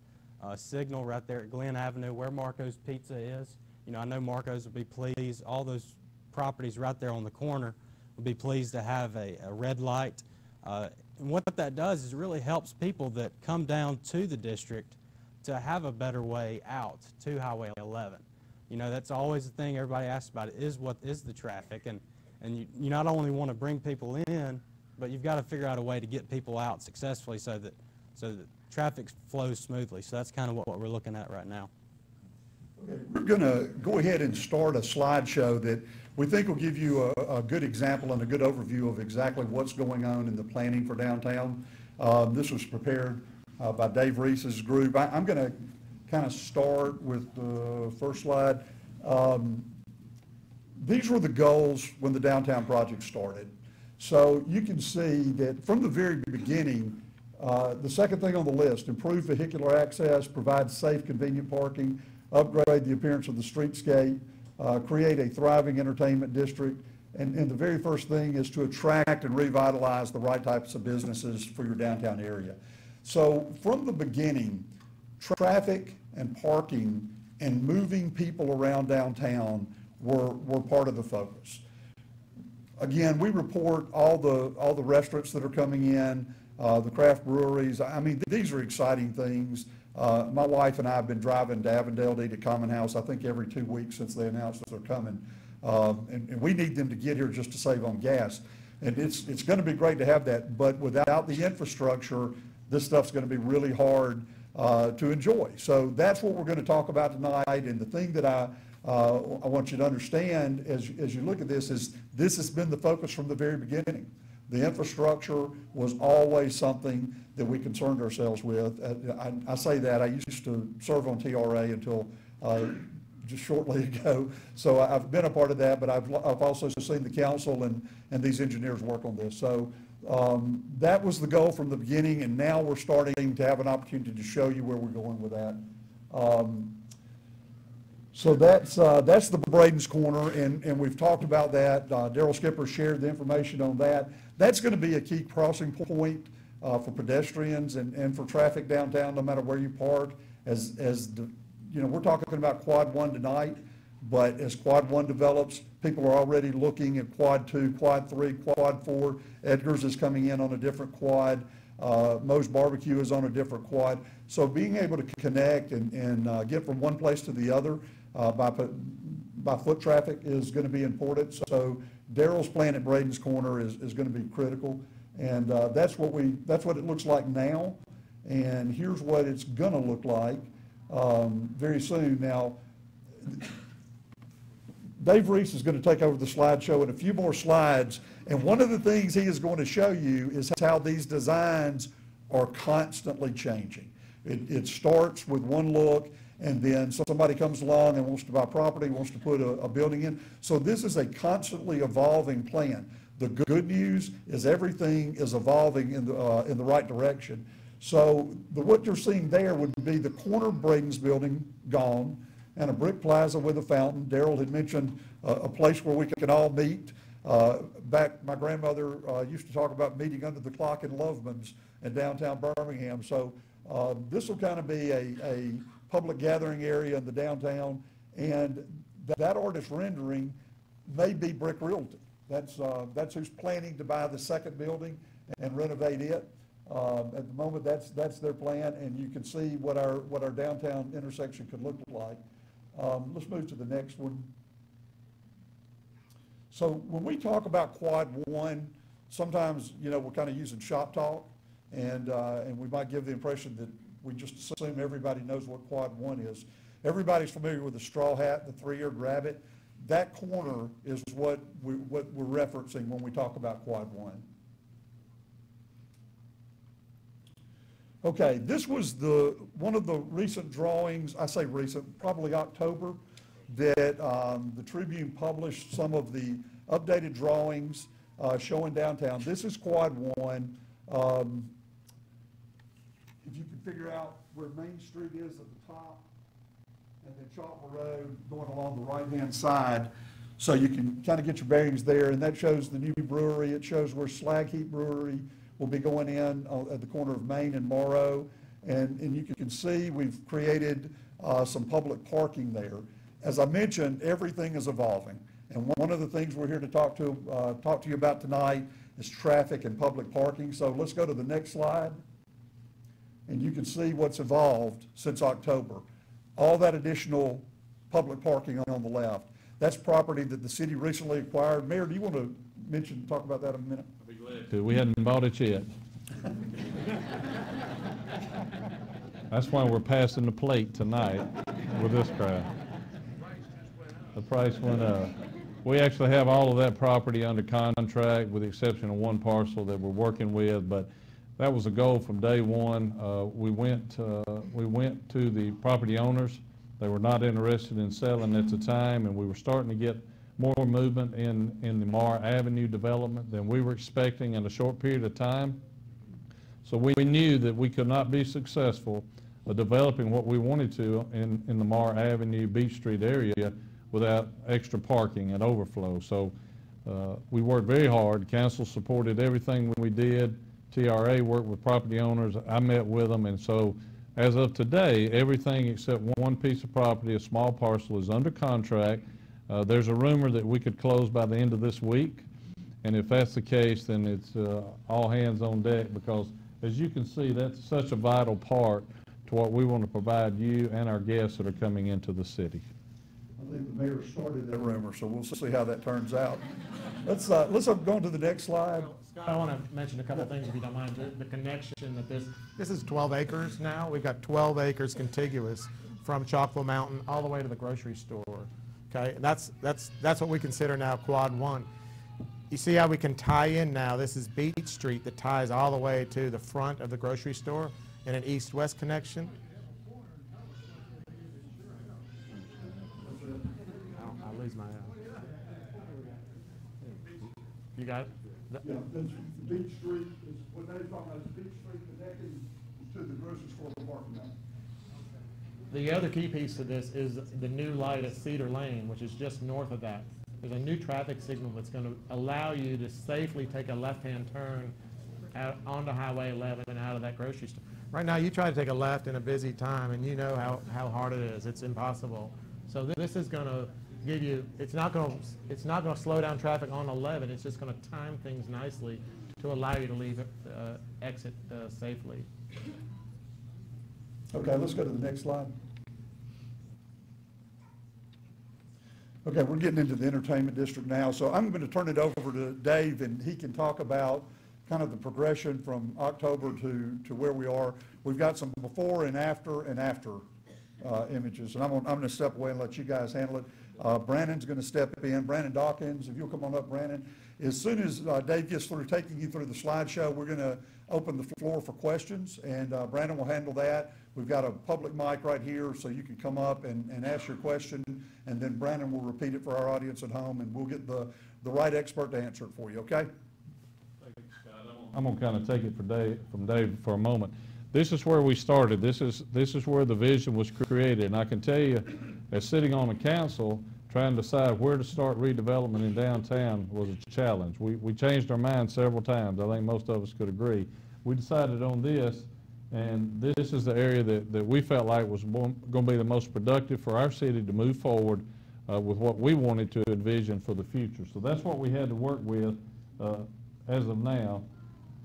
Signal right there at Glen Avenue where Marco's Pizza is. I know Marco's would be pleased. All those properties right there on the corner would be pleased to have a red light. And what that does is really helps people that come down to the district to have a better way out to Highway 11. That's always the thing everybody asks about, is what is the traffic. And you not only want to bring people in, but you've got to figure out a way to get people out successfully so that traffic flows smoothly. So that's kind of what we're looking at right now. Okay, we're going to go ahead and start a slideshow that we think will give you a good example and a good overview of exactly what's going on in the planning for downtown. This was prepared by Dave Reese's group. I'm going to kind of start with the first slide. These were the goals when the downtown project started. So you can see that from the very beginning, the second thing on the list, improve vehicular access, provide safe, convenient parking, upgrade the appearance of the streetscape, create a thriving entertainment district, and the very first thing is to attract and revitalize the right types of businesses for your downtown area. So from the beginning, traffic and parking and moving people around downtown were part of the focus. Again, we report all the restaurants that are coming in, the craft breweries. I mean, these are exciting things. My wife and I have been driving to Avondale to eat at Common House, I think every 2 weeks since they announced that they're coming. And we need them to get here just to save on gas. And it's going to be great to have that, but without the infrastructure, this stuff's going to be really hard to enjoy. So that's what we're going to talk about tonight. And the thing that I want you to understand as you look at this is this has been the focus from the very beginning. The infrastructure was always something that we concerned ourselves with. I say that. I used to serve on TRA until just shortly ago. So I've been a part of that, but I've also seen the council and these engineers work on this. So that was the goal from the beginning, and now we're starting to have an opportunity to show you where we're going with that. So that's the Braden's Corner, and we've talked about that. Daryl Skipper shared the information on that. That's going to be a key crossing point for pedestrians and for traffic downtown, no matter where you park. You know, we're talking about Quad 1 tonight, but as Quad 1 develops, people are already looking at Quad 2, Quad 3, Quad 4. Edgar's is coming in on a different quad. Moe's Barbecue is on a different quad. So being able to connect and get from one place to the other by foot traffic is going to be important. So Daryl's plan at Braden's Corner is going to be critical, and that's what it looks like now. And here's what it's going to look like very soon. Now, Dave Reese is going to take over the slideshow in a few more slides, and one of the things he is going to show you is how these designs are constantly changing. It starts with one look, and then somebody comes along and wants to buy property, wants to put a building in. So this is a constantly evolving plan. The good news is everything is evolving in the right direction. So what you're seeing there would be the corner Braden's building gone, and a brick plaza with a fountain. Daryl had mentioned a place where we can all meet. My grandmother used to talk about meeting under the clock in Loveman's in downtown Birmingham. So this will kind of be a public gathering area in the downtown, and that artist rendering may be Brick Realty. That's who's planning to buy the second building and renovate it. At the moment, that's their plan, and you can see what our downtown intersection could look like. Let's move to the next one. So when we talk about Quad 1, sometimes, you know, we're kind of using shop talk, and we might give the impression that we just assume everybody knows what Quad 1 is. Everybody's familiar with the straw hat, the three-eared rabbit. That corner is what we're referencing when we talk about Quad 1. Okay, this was one of the recent drawings, I say recent, probably October, that the Tribune published some of the updated drawings showing downtown. This is Quad 1. If you can figure out where Main Street is at the top, and then Chalkmore Road going along the right-hand side, so you can kind of get your bearings there, and that shows the new brewery. It shows where Slag Heap Brewery will be going in at the corner of Main and Morrow, and you can see we've created some public parking there. As I mentioned, everything is evolving, and one of the things we're here to talk to you about tonight is traffic and public parking. So let's go to the next slide, and you can see what's evolved since October. All that additional public parking on the left, that's property that the city recently acquired. Mayor, do you want to talk about that in a minute? I'd be glad to. We hadn't bought it yet. That's why we're passing the plate tonight with this crowd. The price went up. We actually have all of that property under contract with the exception of one parcel that we're working with, but that was a goal from day one. We went to the property owners. They were not interested in selling at the time, and we were starting to get more movement in the Marr Avenue development than we were expecting in a short period of time. So we knew that we could not be successful developing what we wanted to in the Marr Avenue, Beach Street area without extra parking and overflow. So we worked very hard. Council supported everything we did. TRA worked with property owners. I met with them, and so as of today, everything except one piece of property, a small parcel, is under contract. There's a rumor that we could close by the end of this week, and if that's the case, then it's all hands on deck, because as you can see, that's such a vital part to what we want to provide you and our guests that are coming into the city. I think the mayor started that rumor, so we'll see how that turns out. Let's go on to the next slide. Scott, I want to mention a couple of things, if you don't mind. The connection that this is 12 acres now. We've got 12 acres contiguous from Chalkville Mountain all the way to the grocery store. Okay, and that's what we consider now Quad 1. You see how we can tie in now. This is Beach Street that ties all the way to the front of the grocery store in an east-west connection. I'll lose my. You got it? Yeah, that's Beach Street is what they're talking about. Is Beach Street connecting to the grocery store parking lot. The other key piece to this is the new light at Cedar Lane, which is just north of that. There's a new traffic signal that's going to allow you to safely take a left-hand turn out onto Highway 11 and out of that grocery store. Right now, you try to take a left in a busy time, and you know how hard it is. It's impossible. So this is going to give you. It's not going to slow down traffic on 11. It's just going to time things nicely to allow you to leave exit safely. Okay, let's go to the next slide. Okay, we're getting into the entertainment district now, so I'm going to turn it over to Dave, and he can talk about kind of the progression from October to where we are. We've got some before and after images, and I'm going to step away and let you guys handle it. Brandon's going to step in. Brandon Dawkins, if you'll come on up, Brandon. As soon as Dave gets through taking you through the slideshow, we're going to open the floor for questions, and Brandon will handle that. We've got a public mic right here, so you can come up and ask your question, and then Brandon will repeat it for our audience at home, and we'll get the right expert to answer it for you, okay? Thank you, Scott. I'm going to kind of take it from Dave for a moment. This is where we started. This is where the vision was created, and I can tell you, as sitting on the council, trying to decide where to start redevelopment in downtown was a challenge. We changed our minds several times. I think most of us could agree. We decided on this, and this is the area that we felt like was going to be the most productive for our city to move forward with what we wanted to envision for the future. So that's what we had to work with as of now.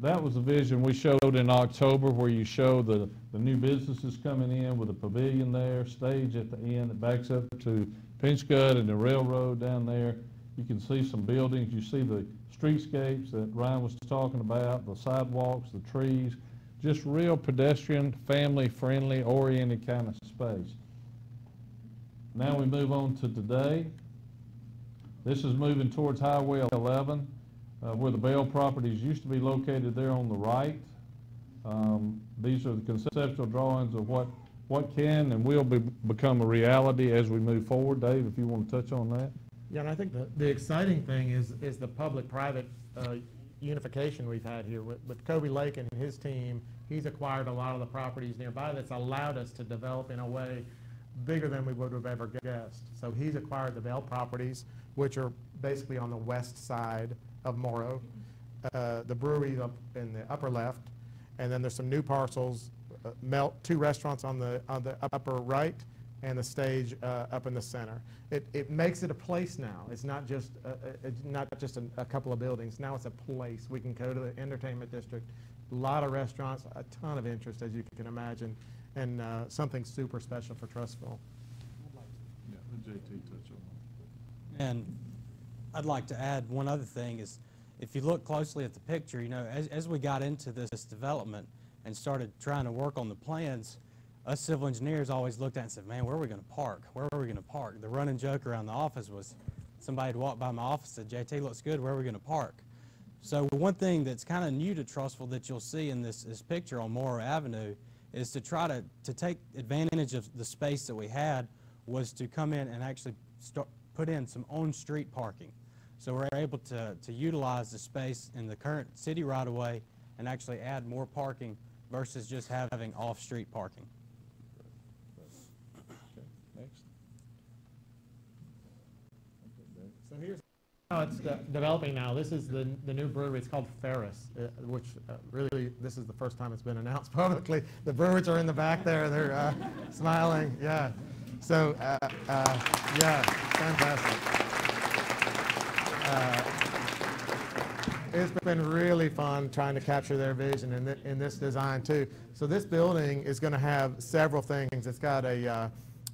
That was the vision we showed in October, where you show the new businesses coming in with a pavilion there, stage at the end that backs up to Pinchgut and the railroad down there. You can see some buildings. You see the streetscapes that Ryan was talking about, the sidewalks, the trees, just real pedestrian, family-friendly, oriented kind of space. Now we move on to today. This is moving towards Highway 11, where the Bell properties used to be located there on the right. These are the conceptual drawings of what can and will become a reality as we move forward. Dave, if you want to touch on that. Yeah, and I think the exciting thing is the public-private unification we've had here. With Kobe Lake and his team, he's acquired a lot of the properties nearby that's allowed us to develop in a way bigger than we would have ever guessed. So he's acquired the Bell properties, which are basically on the west side of Morrow, the brewery up in the upper left, and then there's some new parcels, two restaurants on the upper right, and the stage up in the center. It makes it a place now. It's not just a couple of buildings. Now it's a place. We can go to the entertainment district, a lot of restaurants, a ton of interest, as you can imagine, and something super special for Trussville. Yeah, let JT touch on that. And I'd like to add one other thing is, if you look closely at the picture, you know, as we got into this development and started trying to work on the plans, us civil engineers always looked at it and said, man, where are we going to park? Where are we going to park? The running joke around the office was somebody had walked by my office and said, JT, looks good, where are we going to park? So one thing that's kind of new to Trussville that you'll see in this picture on Morrow Avenue is to try to take advantage of the space that we had, was to come in and actually put in some on-street parking. So we're able to utilize the space in the current city right-of-way and actually add more parking versus just having off-street parking. Okay, next. So here's how it's developing now. This is the new brewery. It's called Ferris, which really, this is the first time it's been announced publicly. The brewers are in the back there. They're smiling. Yeah. So, yeah, fantastic. It's been really fun trying to capture their vision in this design too. So this building is going to have several things. It's got a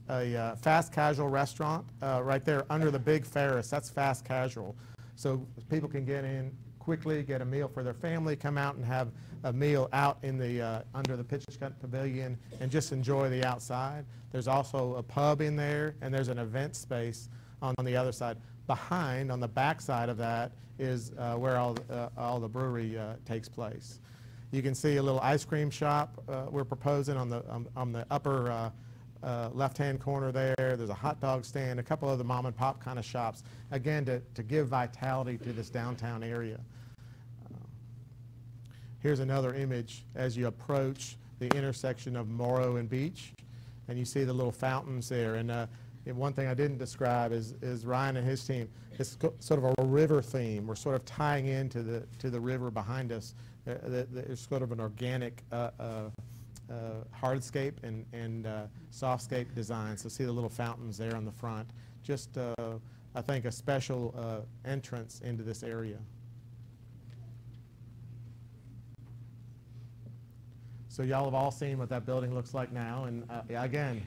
a fast casual restaurant right there under the big Ferris. That's fast casual. So people can get in quickly, get a meal for their family, come out and have a meal out in the under the Pitch Cut Pavilion and just enjoy the outside. There's also a pub in there, and there's an event space on the other side. Behind, on the back side of that, is where all the brewery takes place. You can see a little ice cream shop we're proposing on the upper left-hand corner there. There's a hot dog stand, a couple of the mom and pop kind of shops, again, to give vitality to this downtown area. Here's another image as you approach the intersection of Morrow and Beach, and you see the little fountains there. And one thing I didn't describe is Ryan and his team, it's sort of a river theme. We're sort of tying into the river behind us. There's sort of an organic hardscape and softscape design. So see the little fountains there on the front. Just, I think, a special entrance into this area. So y'all have all seen what that building looks like now. And again,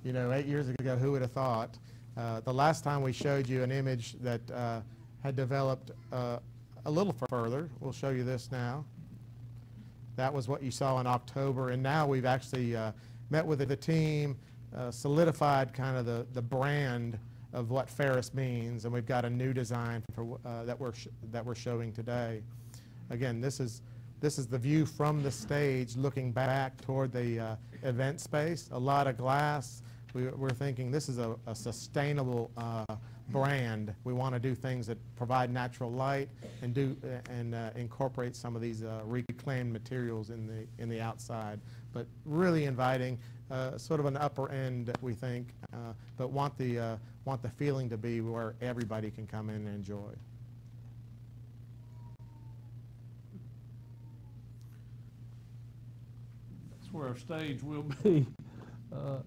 you know, 8 years ago, who would have thought? The last time we showed you an image that had developed a little further. We'll show you this now. That was what you saw in October, and now we've actually met with the team, solidified kind of the brand of what Ferris means, and we've got a new design for that we're showing today. Again, this is the view from the stage, looking back toward the event space. A lot of glass. We're thinking this is a sustainable brand. We want to do things that provide natural light and incorporate some of these reclaimed materials in the outside. But really inviting sort of an upper end, we think, but want the feeling to be where everybody can come in and enjoy. That's where our stage will be.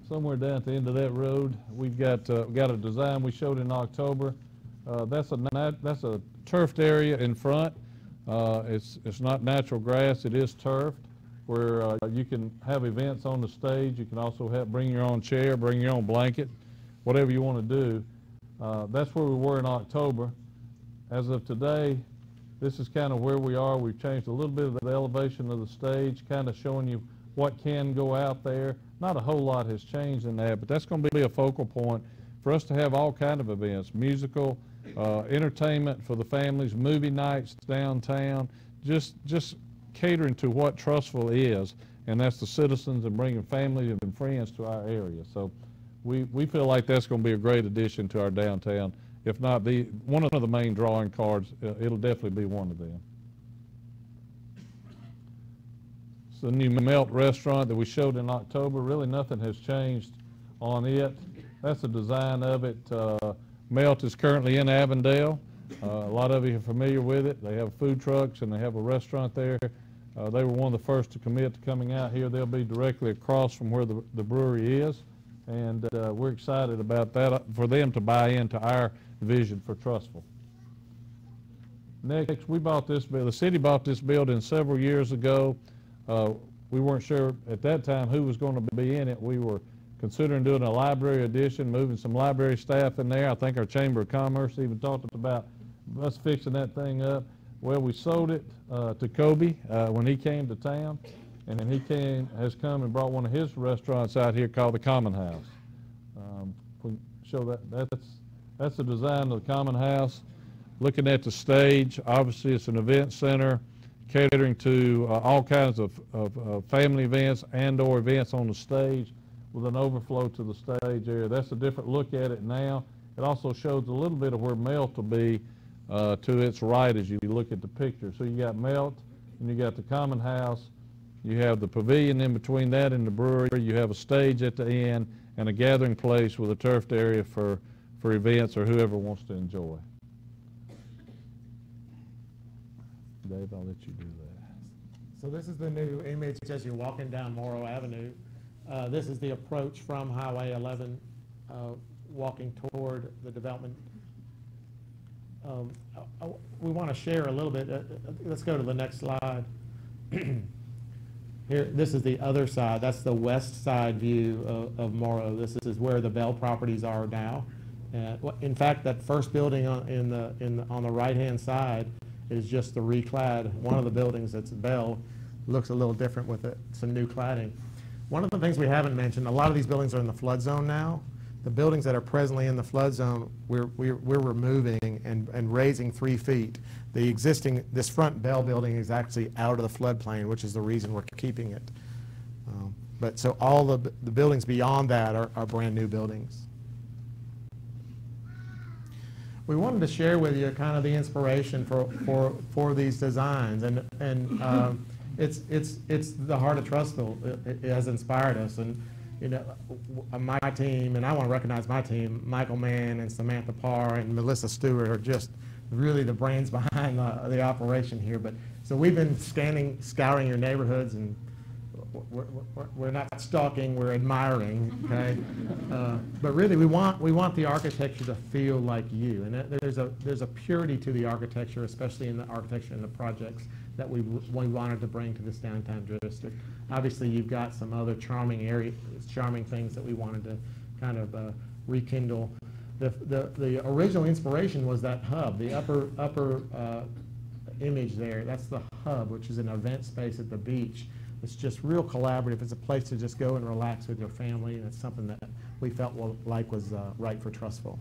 Somewhere down at the end of that road. We've got a design we showed in October. That's a turfed area in front. It's not natural grass. It is turfed, where you can have events on the stage. You can also bring your own chair, bring your own blanket, whatever you want to do. That's where we were in October. As of today, this is kind of where we are. We've changed a little bit of the elevation of the stage, kind of showing you what can go out there. Not a whole lot has changed in that, but that's going to be a focal point for us to have all kind of events, musical, entertainment for the families, movie nights downtown, just catering to what Trussville is, and that's the citizens and bringing families and friends to our area. So we feel like that's going to be a great addition to our downtown. If not one of the main drawing cards, it'll definitely be one of them. The new Melt restaurant that we showed in October, really nothing has changed on it. That's the design of it. Melt is currently in Avondale. A lot of you are familiar with it. They have food trucks and they have a restaurant there. They were one of the first to commit to coming out here. They'll be directly across from where the brewery is, and we're excited about that, for them to buy into our vision for Trussville. Next, the city bought this building several years ago. We weren't sure at that time who was going to be in it. We were considering doing a library addition, moving some library staff in there. I think our Chamber of Commerce even talked about us fixing that thing up. Well, we sold it to Kobe when he came to town, and he has come and brought one of his restaurants out here called the Common House. We show that's the design of the Common House. Looking at the stage, obviously it's an event center, catering to all kinds of family events and/or events on the stage with an overflow to the stage area. That's a different look at it now. It also shows a little bit of where Melt will be to its right as you look at the picture. So you got Melt, and you got the Common House. You have the pavilion in between that and the brewery. You have a stage at the end and a gathering place with a turfed area for events or whoever wants to enjoy. Dave, I'll let you do that. So this is the new image as you're walking down Morrow Avenue. This is the approach from Highway 11, walking toward the development. We want to share a little bit. Let's go to the next slide. Here, this is the other side. That's the west side view of Morrow. This is where the Bell properties are now. In fact, that first building on the right-hand side is just the reclad. One of the buildings that's Bell looks a little different with some new cladding. One of the things we haven't mentioned, a lot of these buildings are in the flood zone now. The buildings that are presently in the flood zone, we're removing and raising 3 feet. The existing, this front Bell building is actually out of the floodplain, which is the reason we're keeping it. But so all the buildings beyond that are brand new buildings. We wanted to share with you kind of the inspiration for these designs, and it's the heart of Trussville. It has inspired us, and you know, my team, and I want to recognize my team, Michael Mann and Samantha Parr and Melissa Stewart are just really the brains behind the operation here. But so we've been scouring your neighborhoods, and we're not stalking, we're admiring, okay? But really, we want the architecture to feel like you, and there's a purity to the architecture, especially in the architecture and the projects that we wanted to bring to this downtown district. Obviously, you've got some other charming things that we wanted to kind of rekindle. The original inspiration was that hub, the upper image there. That's the hub, which is an event space at the beach. It's just real collaborative. It's a place to just go and relax with your family, and it's something that we felt like was right for Trussville.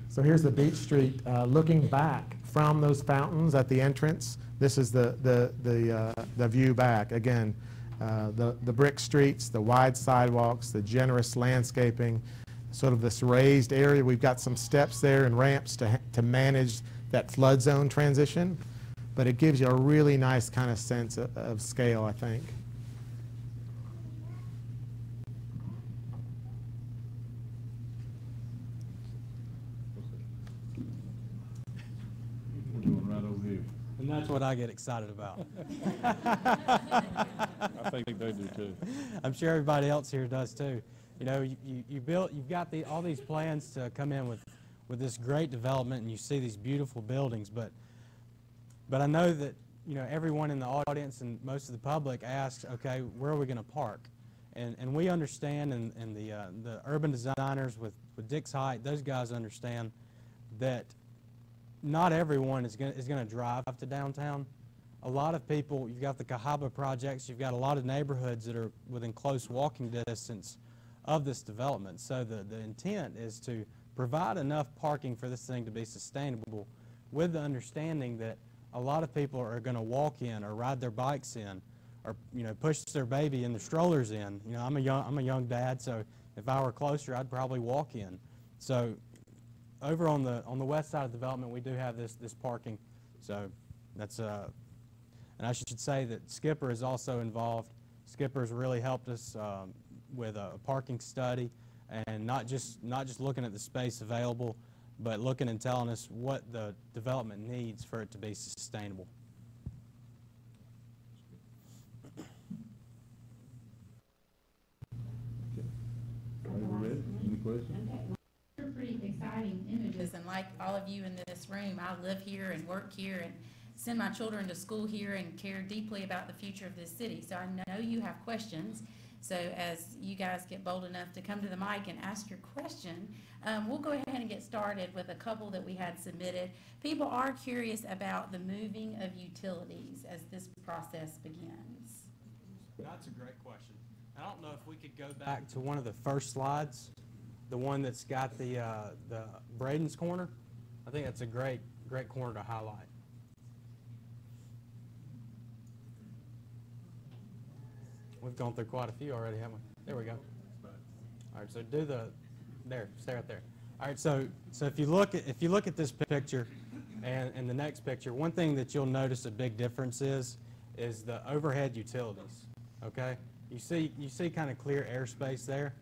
So here's the beach street. Looking back from those fountains at the entrance, this is the view back. Again, the brick streets, the wide sidewalks, the generous landscaping, sort of this raised area. We've got some steps there and ramps to manage that flood zone transition. But it gives you a really nice kind of sense of scale, I think. We're doing right over here. And that's what I get excited about. I think they do too. I'm sure everybody else here does too. You know, you've got all these plans to come in with this great development, and you see these beautiful buildings, but I know that, you know, everyone in the audience and most of the public asks, okay, where are we going to park? And we understand, and the urban designers with Dick's Height, those guys understand that not everyone is going to drive to downtown. A lot of people, you've got the Cahaba projects, you've got a lot of neighborhoods that are within close walking distance of this development. So the intent is to provide enough parking for this thing to be sustainable, with the understanding that a lot of people are going to walk in or ride their bikes in, or, you know, push their baby in the strollers in. You know, I'm a young dad, so if I were closer, I'd probably walk in. So over on the west side of the development, we do have this parking. So that's and I should say that Skipper is also involved. Skipper's really helped us with a parking study, and not just looking at the space available, but looking and telling us what the development needs for it to be sustainable. Any questions? They're pretty exciting images, and like all of you in this room, I live here and work here and send my children to school here and care deeply about the future of this city. So I know you have questions. So as you guys get bold enough to come to the mic and ask your question, we'll go ahead and get started with a couple that we had submitted. People are curious about the moving of utilities as this process begins. That's a great question. I don't know if we could go back to one of the first slides, the one that's got the Braden's corner. I think that's a great corner to highlight. We've gone through quite a few already, haven't we? There we go. All right, so stay right there. All right, so if you look at this picture and the next picture, one thing that you'll notice a big difference is the overhead utilities. Okay, you see kind of clear airspace there.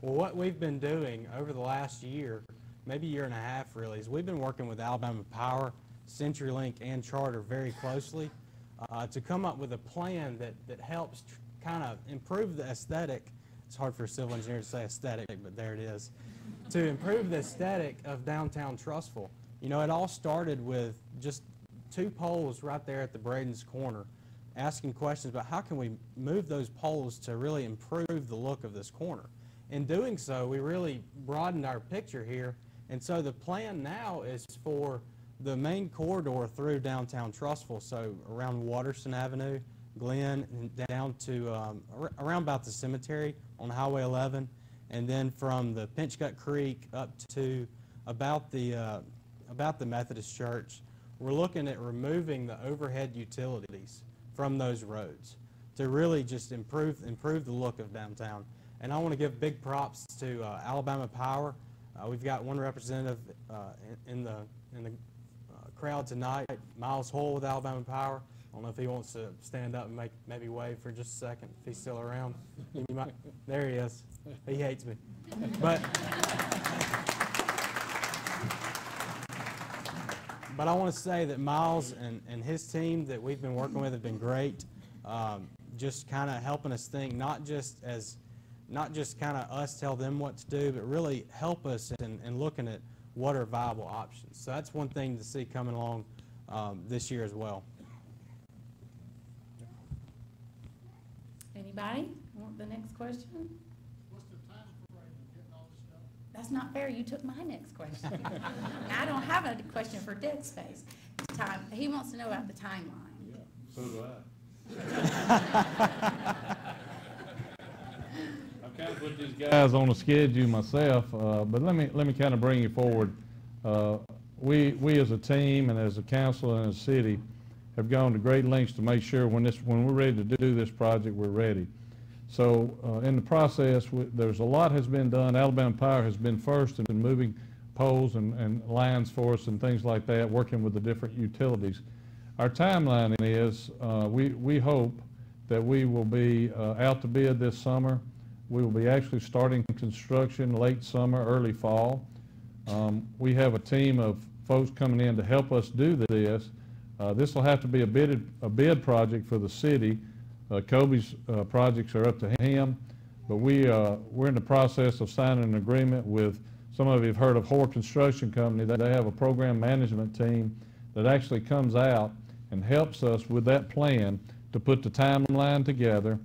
Well, what we've been doing over the last year, maybe year and a half really, is we've been working with Alabama Power, CenturyLink, and Charter very closely to come up with a plan that helps kind of improve the aesthetic. It's hard for a civil engineer to say aesthetic, but there it is. To improve the aesthetic of downtown Trussville. You know, it all started with just 2 poles right there at the Braden's corner, asking questions about how can we move those poles to really improve the look of this corner. In doing so, we really broadened our picture here, and so the plan now is for the main corridor through downtown Trussville, so around Waterston Avenue, Glen, and down to around about the cemetery on Highway 11, and then from the Pinchgut Creek up to about the Methodist Church. We're looking at removing the overhead utilities from those roads to really just improve the look of downtown. And I want to give big props to Alabama Power. We've got one representative in the crowd tonight, Miles Hull with Alabama Power. I don't know if he wants to stand up and maybe wave for just a second if he's still around. There he is. He hates me. But I want to say that Miles and his team that we've been working with have been great. Just kind of helping us think, not just kind of us tell them what to do, but really help us in looking at what are viable options. So that's one thing to see coming along this year as well. Anybody want the next question? What's the time frame of getting all this done? That's not fair. You took my next question. I don't have a question for dead space. Time. He wants to know about the timeline. Yeah, so do I. I've kind of put these guys on a schedule myself, but let me kind of bring you forward. We as a team and as a council and as a city have gone to great lengths to make sure when we're ready to do this project, we're ready. So in the process, there's a lot has been done. Alabama Power has been first in moving poles and lines for us and things like that, working with the different utilities. Our timeline is we hope that we will be out to bid this summer. We will be actually starting construction late summer, early fall. We have a team of folks coming in to help us do this. This will have to be a bid project for the city. Kobe's projects are up to him, but we're in the process of signing an agreement with, some of you have heard of Hoare Construction Company. They have a program management team that actually comes out and helps us with that plan to put the timeline together,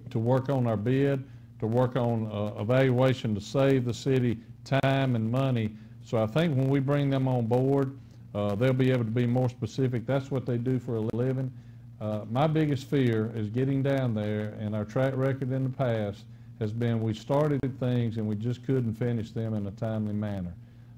to work on our bid, to work on evaluation to save the city time and money. So I think when we bring them on board, they'll be able to be more specific. That's what they do for a living. My biggest fear is getting down there, and our track record in the past has been we started things and we just couldn't finish them in a timely manner.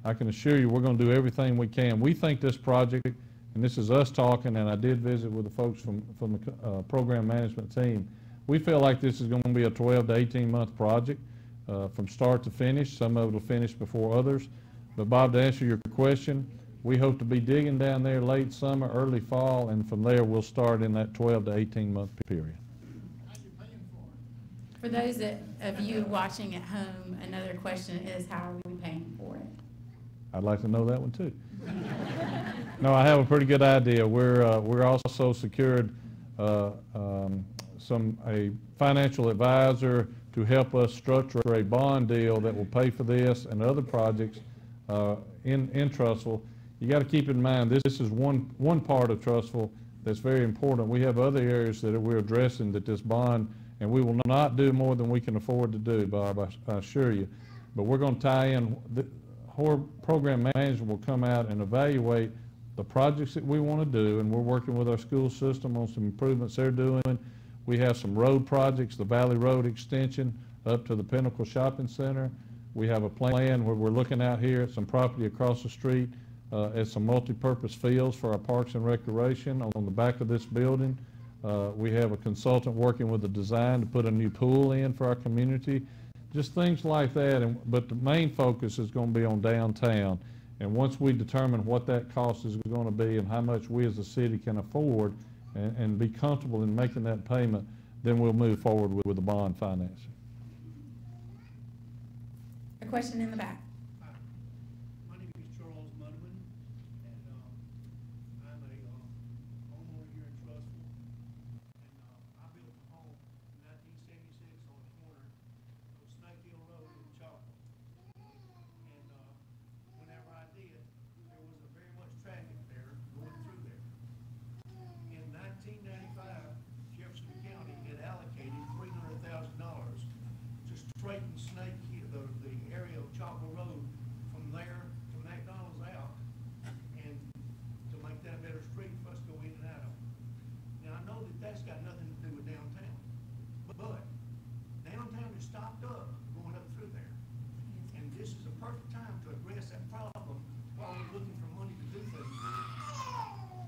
I can assure you we're going to do everything we can. We think this project, and this is us talking, and I did visit with the folks from the program management team, we feel like this is going to be a 12 to 18 month project from start to finish. Some of it will finish before others. But Bob, to answer your question, we hope to be digging down there late summer, early fall, and from there we'll start in that 12 to 18 month period. How you paying for it? For those of you watching at home, another question is, how are we paying for it? I'd like to know that one too. No, I have a pretty good idea. We're also secured a financial advisor to help us structure a bond deal that will pay for this and other projects in Trussville. You got to keep in mind this is one part of Trussville that's very important. We have other areas that we're addressing that this bond, and we will not do more than we can afford to do, Bob, I assure you. But we're going to tie in, the whole program manager will come out and evaluate the projects that we want to do, and we're working with our school system on some improvements they're doing. We have some road projects, the Valley Road extension up to the Pinnacle Shopping Center. We have a plan where we're looking out here at some property across the street at some multi-purpose fields for our parks and recreation on the back of this building. We have a consultant working with the design to put a new pool in for our community. Just things like that, but the main focus is going to be on downtown. And once we determine what that cost is going to be and how much we as a city can afford and be comfortable in making that payment, then we'll move forward with the bond financing. A question in the back. My name is Charles Mudman, and I'm a homeowner here in Trussville. And I built a home in 1976 on the corner of Snake Hill Road in Chocolate. And whenever I did, there was very much traffic there going through there. that's got nothing to do with downtown. But downtown is stocked up going up through there. And this is a perfect time to address that problem while we're looking for money to do things.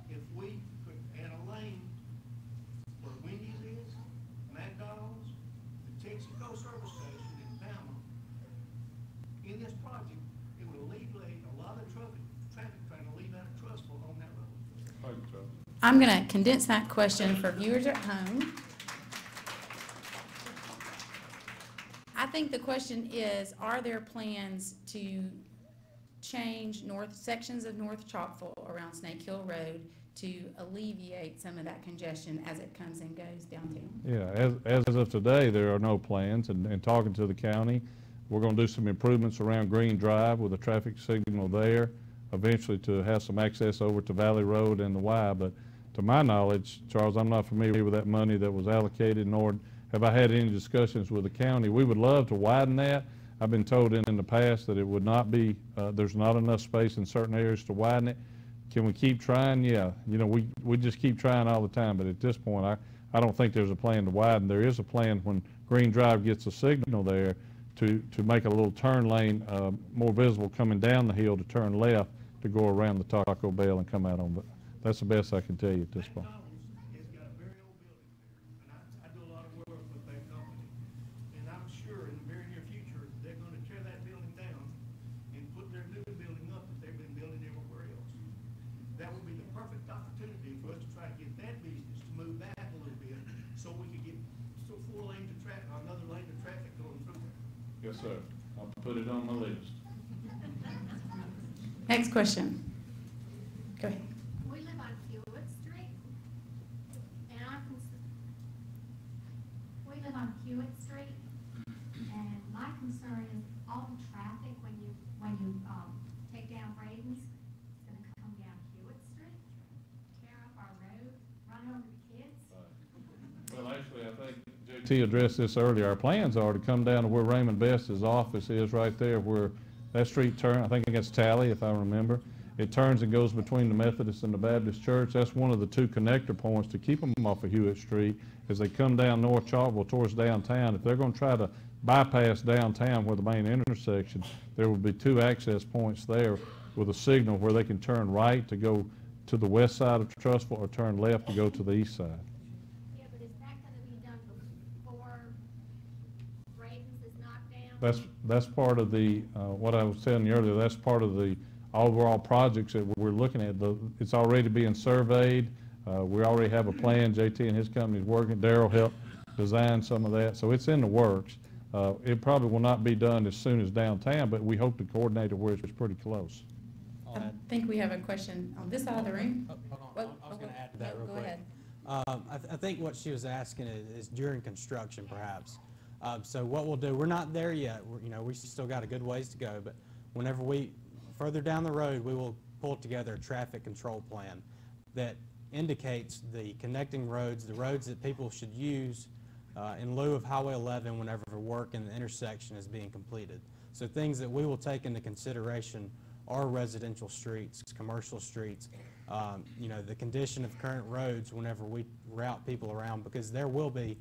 If we could add a lane where Wendy's is, McDonald's, the Texaco service station in Bama, in this project, it would alleviate a lot of traffic trying to leave out of Trussville on that road. Thank you, Charles. I'm going to condense that question for viewers at home. I think the question is, are there plans to change sections of North Chalkville around Snake Hill Road to alleviate some of that congestion as it comes and goes downtown? Yeah, as of today, there are no plans, and talking to the county, we're going to do some improvements around Green Drive with a traffic signal there, eventually to have some access over to Valley Road and the Y, but to my knowledge, Charles, I'm not familiar with that money that was allocated, nor have I had any discussions with the county. We would love to widen that. I've been told in the past that it would not be, there's not enough space in certain areas to widen it. Can we keep trying? Yeah, you know, we just keep trying all the time, but at this point, I don't think there's a plan to widen. There is a plan when Green Drive gets a signal there to make a little turn lane more visible coming down the hill to turn left to go around the Taco Bell and come out on. But that's the best I can tell you at this point. McDonald's has got a very old building there, and I do a lot of work with that company. And I'm sure in the very near future, they're gonna tear that building down and put their new building up that they've been building everywhere else. That would be the perfect opportunity for us to try to get that business to move back a little bit, so we could get four lanes of traffic, another lane of traffic going through there. Yes, sir. I'll put it on my list. Next question. Go ahead. We live on Hewitt Street, and we live on Hewitt Street, and my concern is all the traffic when you take down Braden's, it's gonna come down Hewitt Street, tear up our road, run over the kids. Well, actually, I think JT addressed this earlier. Our plans are to come down to where Raymond Best's office is, right there where that street turn, I think it's Tally, if I remember. It turns and goes between the Methodist and the Baptist Church. That's one of the two connector points to keep them off of Hewitt Street as they come down North Chalkville towards downtown. If they're going to try to bypass downtown where the main intersection, there will be two access points there with a signal where they can turn right to go to the west side of Trussville or turn left to go to the east side. Yeah, but is that gonna be done before Braden's is knocked down? That's part of the, what I was telling you earlier, that's part of the overall projects that we're looking at. It's already being surveyed. We already have a plan. JT and his company is working. Darrell helped design some of that. So it's in the works. It probably will not be done as soon as downtown, but we hope to coordinate it where it's pretty close. I think we have a question on this side of the room. Hold on. I was going to add to that real Go quick. ahead. I think what she was asking is during construction, perhaps. So what we'll do, we're not there yet. We still got a good ways to go, but whenever further down the road, we will pull together a traffic control plan that indicates the connecting roads, the roads that people should use in lieu of Highway 11 whenever work in the intersection is being completed. So things that we will take into consideration are residential streets, commercial streets, the condition of current roads whenever we route people around, because there will be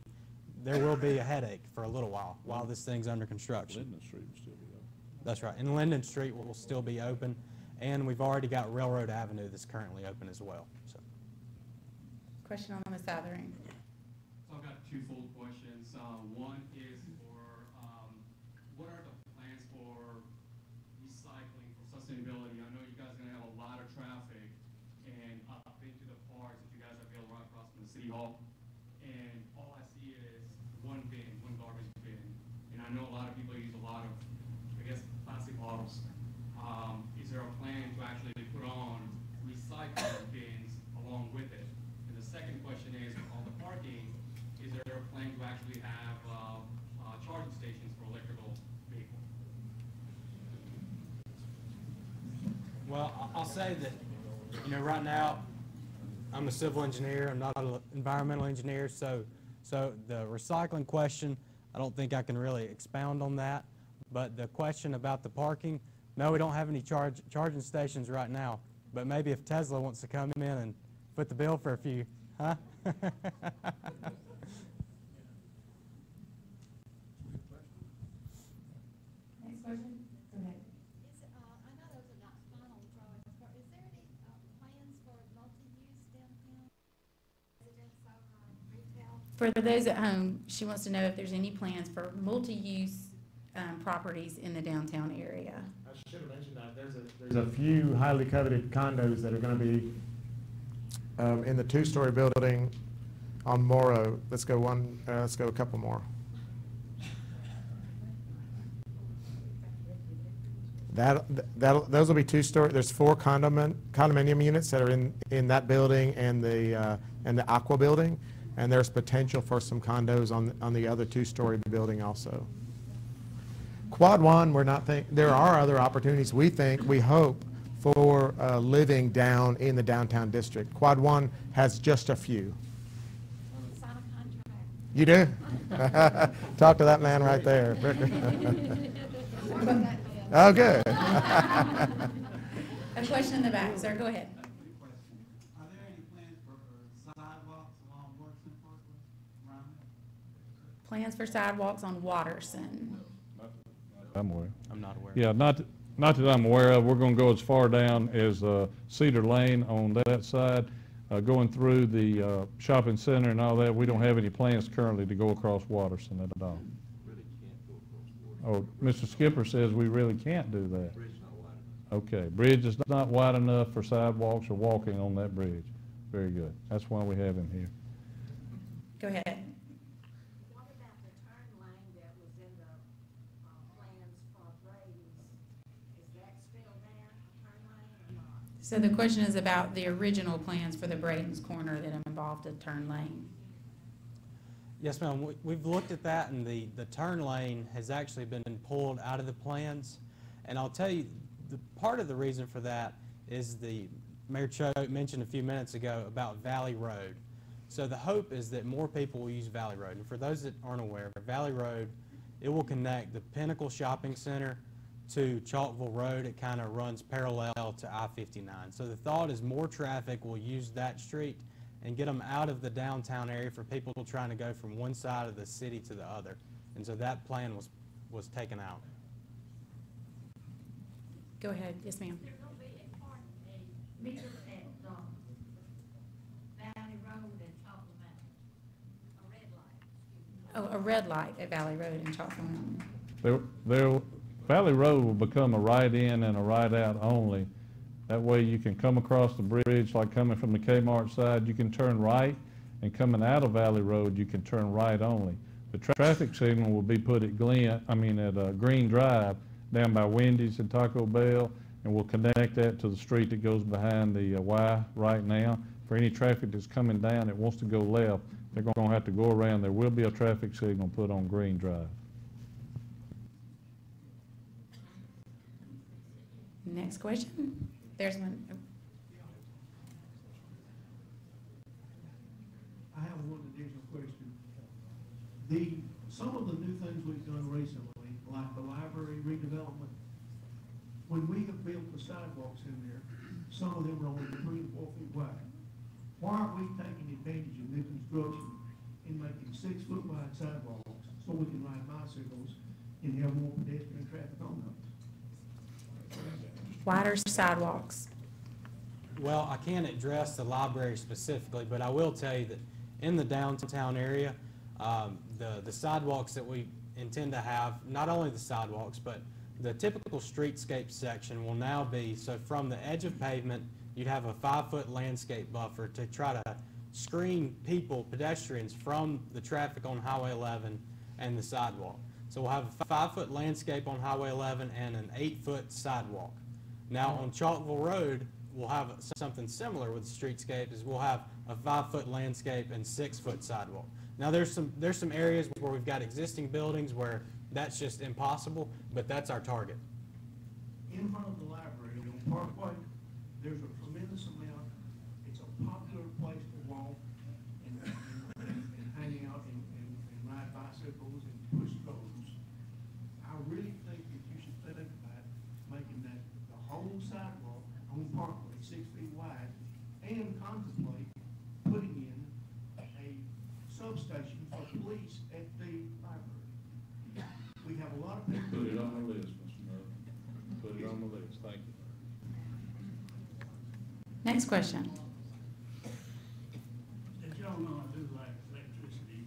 a headache for a little while this thing's under construction. Linden Street will still be open. That's right. And Linden Street will still be open, and we've already got Railroad Avenue that's currently open as well. So. Question on the side of the room. So I've got twofold questions. One is what are the plans for recycling, for sustainability? I know you guys are going to have a lot of traffic, and I've been to the parks that you guys are built right across from the City Hall, and all I see is one garbage bin. And I know a lot of people use a lot of, plastic bottles. Is there a plan to actually put on recycling bins along with it? And the second question is, on the parking, is there a plan to actually have charging stations for electrical vehicles? Well, I'll say that, right now, I'm a civil engineer. I'm not an environmental engineer, so the recycling question, I don't think I can really expound on that. But the question about the parking, no, we don't have any charging stations right now. But maybe if Tesla wants to come in and foot the bill for a few, huh? For those at home, she wants to know if there's any plans for multi-use properties in the downtown area. I should have mentioned that there's a few highly coveted condos that are going to be in the two-story building on Morrow. Let's go a couple more. Those will be two-story. There's 4 condominium units that are in that building and the Aqua building, and there's potential for some condos on the other two-story building also. Quad 1, there are other opportunities we hope for living down in the downtown district. Quad 1 has just a few. You do? Talk to that man right there. Oh, good. A question in the back, sir. Go ahead. Are there any plans for sidewalks along Watson Parkway around there? Plans for sidewalks on Watterson. I'm aware. I'm not aware. Yeah, not that I'm aware of. We're going to go as far down as Cedar Lane on that side, going through the shopping center and all that. We don't have any plans currently to go across Watterson at all. Oh, Mr. Skipper says we really can't do that. Okay, bridge is not wide enough for sidewalks or walking on that bridge. Very good. That's why we have him here. Go ahead. What about the turn lane that was in the plans for Brady's? Is that still there, a turn lane or not? So the question is about the original plans for the Braden's Corner that involved a turn lane. Yes, ma'am. We've looked at that, and the turn lane has actually been pulled out of the plans. And I'll tell you, part of the reason for that is Mayor Cho mentioned a few minutes ago about Valley Road. So the hope is that more people will use Valley Road. And for those that aren't aware, Valley Road, it will connect the Pinnacle Shopping Center to Chalkville Road. It kind of runs parallel to I-59. So the thought is more traffic will use that street and get them out of the downtown area for people trying to go from one side of the city to the other. And so that plan was taken out. Go ahead. Yes, ma'am. There's going to be a meter at Valley Road and Chalkville Mountain, a red light. Oh, a red light at Valley Road in Chalkville Mountain. Valley Road will become a right-in and a right-out only. That way you can come across the bridge, like coming from the Kmart side, you can turn right, and coming out of Valley Road, you can turn right only. The traffic signal will be put at Green Drive, down by Wendy's and Taco Bell, and we'll connect that to the street that goes behind the Y right now. For any traffic that's coming down that wants to go left, they're going to have to go around. There will be a traffic signal put on Green Drive. Next question. There's one. I have one additional question. Some of the new things we've done recently, like the library redevelopment, when we have built the sidewalks in there, some of them are only 3 to 4 feet wide. Why aren't we taking advantage of new construction and making 6-foot wide sidewalks so we can ride bicycles and have more pedestrian traffic on those? Wider sidewalks. Well, I can't address the library specifically, but I will tell you that in the downtown area, the sidewalks that we intend to have, not only the sidewalks, but the typical streetscape section will now be, so from the edge of pavement, you'd have a 5-foot landscape buffer to try to screen people, pedestrians, from the traffic on Highway 11 and the sidewalk. So we'll have a 5-foot landscape on Highway 11 and an 8-foot sidewalk. Now on Chalkville Road, we'll have something similar with the streetscape, is we'll have a 5-foot landscape and 6-foot sidewalk. Now there's some areas where we've got existing buildings where that's just impossible, but that's our target. In front of the library on Parkway, there's a tremendous amount. It's a popular place to walk and hang out and ride bicycles and push strollers. I really think that you should think about making that the whole sidewalk on Parkway 6 feet wide, and contemplate putting in a substation for police at the library. We have a lot of people. Put it on the list, Mr. Murphy. Put it on the list. Thank you. Next question. As y'all know, I do like electricity,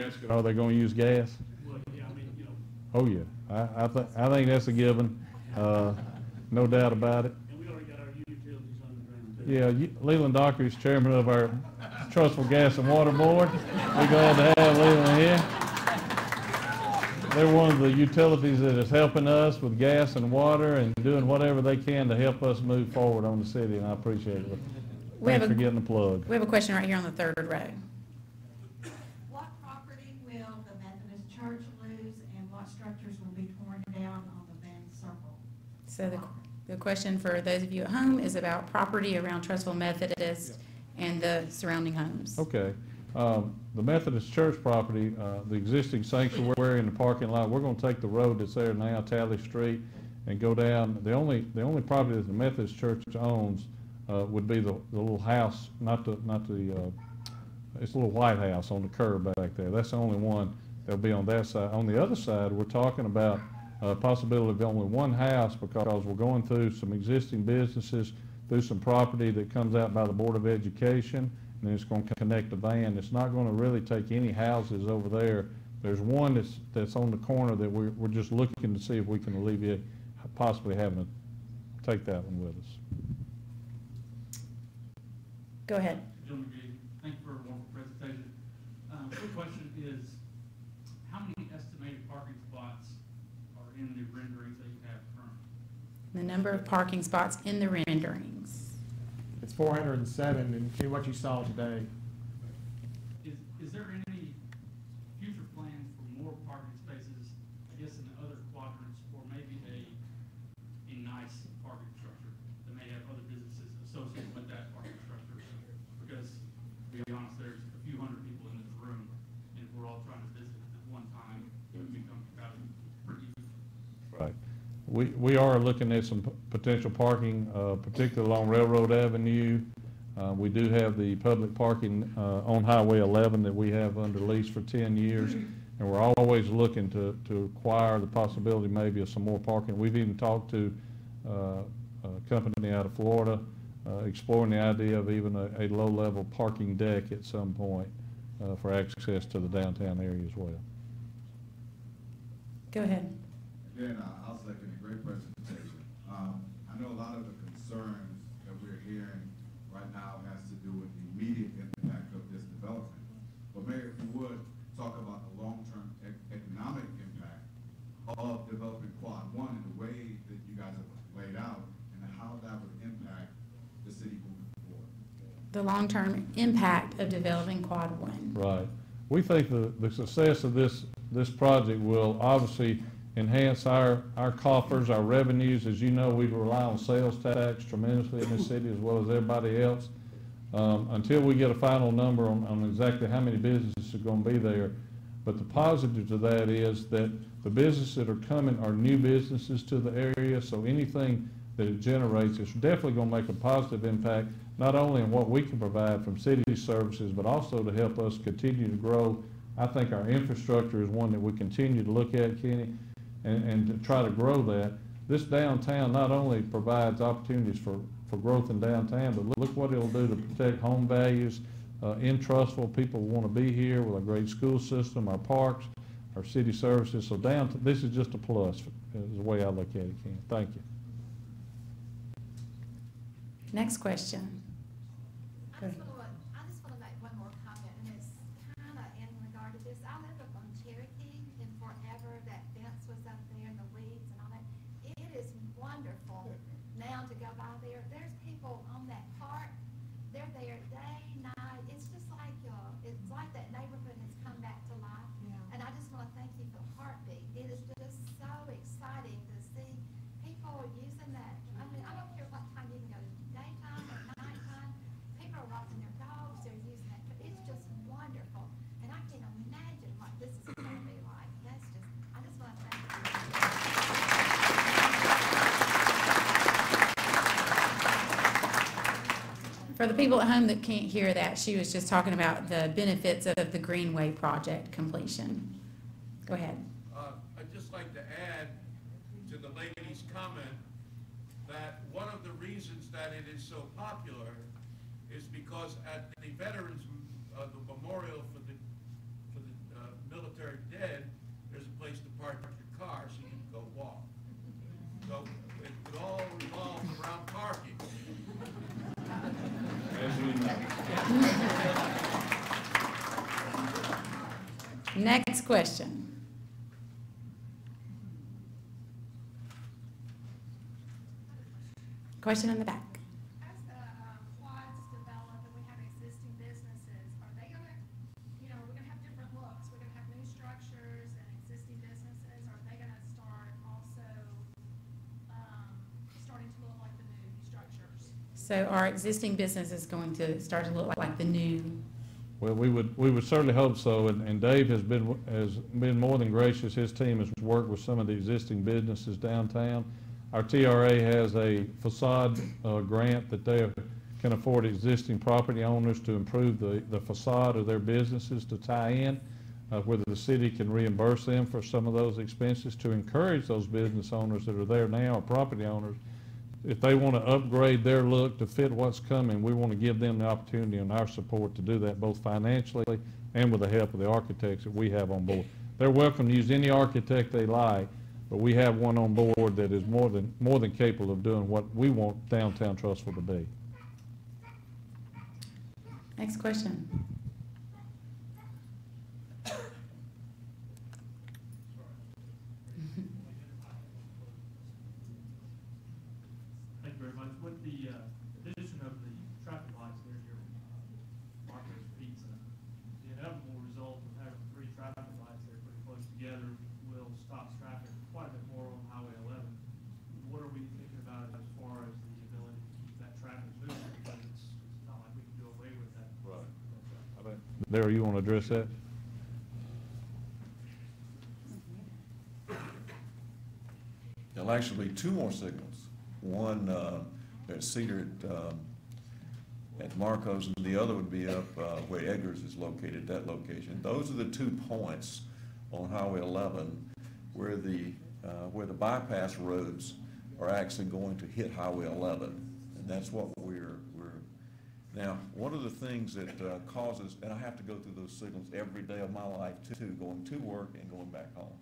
asking, are they going to use gas? Well, yeah, I mean, you know, Oh, yeah. I think that's a given. No doubt about it. and we already got our utilities underground too. Yeah, Leland Docker is chairman of our Trussville Gas and Water Board. We're glad to have Leland here. They're one of the utilities that is helping us with gas and water and doing whatever they can to help us move forward on the city, and I appreciate it. Thanks for getting the plug. We have a question right here on the third row. What property will the Methodist Church lose, and what structures will be torn down on the Van Circle? So the question for those of you at home is about property around Trussville Methodist and the surrounding homes. Okay. The Methodist Church property, the existing sanctuary and the parking lot, we're going to take the road that's there now, Tally Street, and go down. The only property that the Methodist Church owns would be the little house, it's a little white house on the curb back there. That's the only one that'll be on that side. On the other side, we're talking about possibility of only one house because we're going through some existing businesses, through some property that comes out by the Board of Education, and then it's going to connect the van. It's not going to really take any houses over there. There's one that's on the corner that we're just looking to see if we can alleviate possibly having to take that one with us. Go ahead. Joe McGee, thank you for a wonderful presentation. Quick question is, how many estimated parking spots are in the renderings that you have currently? The number of parking spots in the renderings. It's 407 in what you saw today. Is there any future plans for more parking spaces, I guess, in the other quadrants, or maybe a nice parking structure that may have other businesses associated with that parking structure? Because, to be honest, there's a few hundred people in this room, and if we're all trying to visit at one time, it would become crowded pretty easy. Right. We are looking at some potential parking, particularly along Railroad Avenue. We do have the public parking on Highway 11 that we have under lease for 10 years, and we're always looking to acquire the possibility maybe of some more parking. We've even talked to a company out of Florida exploring the idea of even a low-level parking deck at some point for access to the downtown area as well. Go ahead. Again, I'll second a great presentation. I know a lot of the concerns that we're hearing right now has to do with the immediate impact of this development. But Mayor, if you would, talk about the long-term economic impact of developing Quad 1 and the way that you guys have laid out and how that would impact the city moving forward. The long-term impact of developing Quad 1. Right. We think the success of this project will obviously enhance our coffers, our revenues. As you know, we rely on sales tax tremendously in this city as well as everybody else. Until we get a final number on exactly how many businesses are going to be there. But the positive to that is that the businesses that are coming are new businesses to the area, so anything that it generates is definitely going to make a positive impact, not only in what we can provide from city services, but also to help us continue to grow. I think our infrastructure is one that we continue to look at, Kenny, and to try to grow that. This downtown not only provides opportunities for growth in downtown, but look what it'll do to protect home values in Trussville. People want to be here with a great school system, our parks, our city services. So this is just a plus, is the way I look at it, Ken. Thank you. Next question. Go ahead. I just want to make one more comment, and it's kind of in regard to this. I live up on Cherokee, and forever that fence was up there and the weeds and all that. It is wonderful now to go by there. There's people on that park. They're there day, night. It's just like that neighborhood has come back to life. Yeah. And I just want to thank you for the heartbeat. It is just so exciting to see people using that. I mean, I don't care what time you can go, daytime or nighttime. People are walking their dogs. They're using that. It's just wonderful. And I can't imagine what this is going to be like. I just want to thank you. For the people at home that can't hear that, she was just talking about the benefits of the Greenway project completion. Go ahead. I'd just like to add to the lady's comment that one of the reasons that it is so popular is because at the veterans, the memorial for the military dead, there's a place to park your car so you can go walk. So it all revolves around parking. As we know. Next question. Question in the back. As the quads develop and we have existing businesses, are they going to, we're going to have different looks. We're going to have new structures and existing businesses. Are they going to start also starting to look like the new structures? So our existing business is going to start to look like the new. Well, we would certainly hope so, and Dave has been more than gracious. His team has worked with some of the existing businesses downtown. Our TRA has a facade grant that they can afford existing property owners to improve the facade of their businesses to tie in, whether the city can reimburse them for some of those expenses to encourage those business owners that are there now, or property owners. If they want to upgrade their look to fit what's coming, we want to give them the opportunity and our support to do that, both financially and with the help of the architects that we have on board. They're welcome to use any architect they like, but we have one on board that is more than capable of doing what we want downtown Trussville to be. Next question. Thank you very much. With the addition of the traffic lights near your Marco's Pizza, the inevitable result of having 3 traffic lights there pretty close together will stop traffic quite a bit more on Highway 11. What are we thinking about as far as the ability to keep that traffic moving? Because it's not like we can do away with that. Right. Darryl, you want to address that? There'll actually be 2 more signals. One at Cedar at Marcos, and the other would be up where Edgar's is located, that location. Those are the 2 points on Highway 11 where the bypass roads are actually going to hit Highway 11, and that's what we're now. One of the things that causes, and I have to go through those signals every day of my life too, going to work and going back home,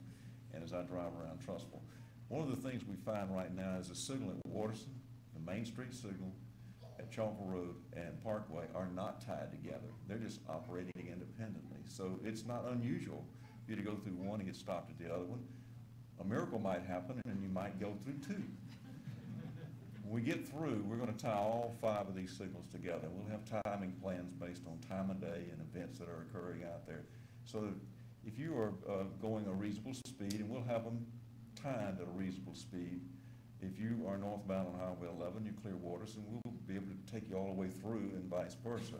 and as I drive around Trussville. One of the things we find right now is the signal at Waterson, the Main Street signal at Chalkville Road and Parkway are not tied together. They're just operating independently. So it's not unusual for you to go through one and get stopped at the other one. A miracle might happen and you might go through 2. When we get through, we're going to tie all 5 of these signals together. We'll have timing plans based on time of day and events that are occurring out there. So if you are going a reasonable speed, and we'll have them timed at a reasonable speed. If you are northbound on Highway 11, you clear Waters, and we'll be able to take you all the way through and vice versa.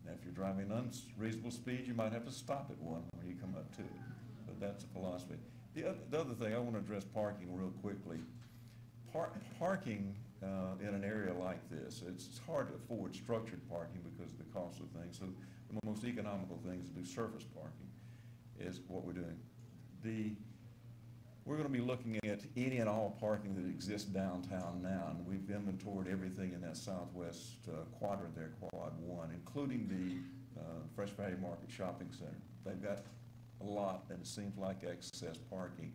Now, if you're driving unreasonable speed, you might have to stop at one when you come up to it. But that's the philosophy. The other thing, I want to address parking real quickly. Parking in an area like this, it's hard to afford structured parking because of the cost of things. So the most economical thing is to do surface parking, is what we're doing. We're going to be looking at any and all parking that exists downtown now, and we've inventoried everything in that southwest quadrant there, Quad 1, including the Fresh Value Market Shopping Center. They've got a lot, and it seems like excess parking.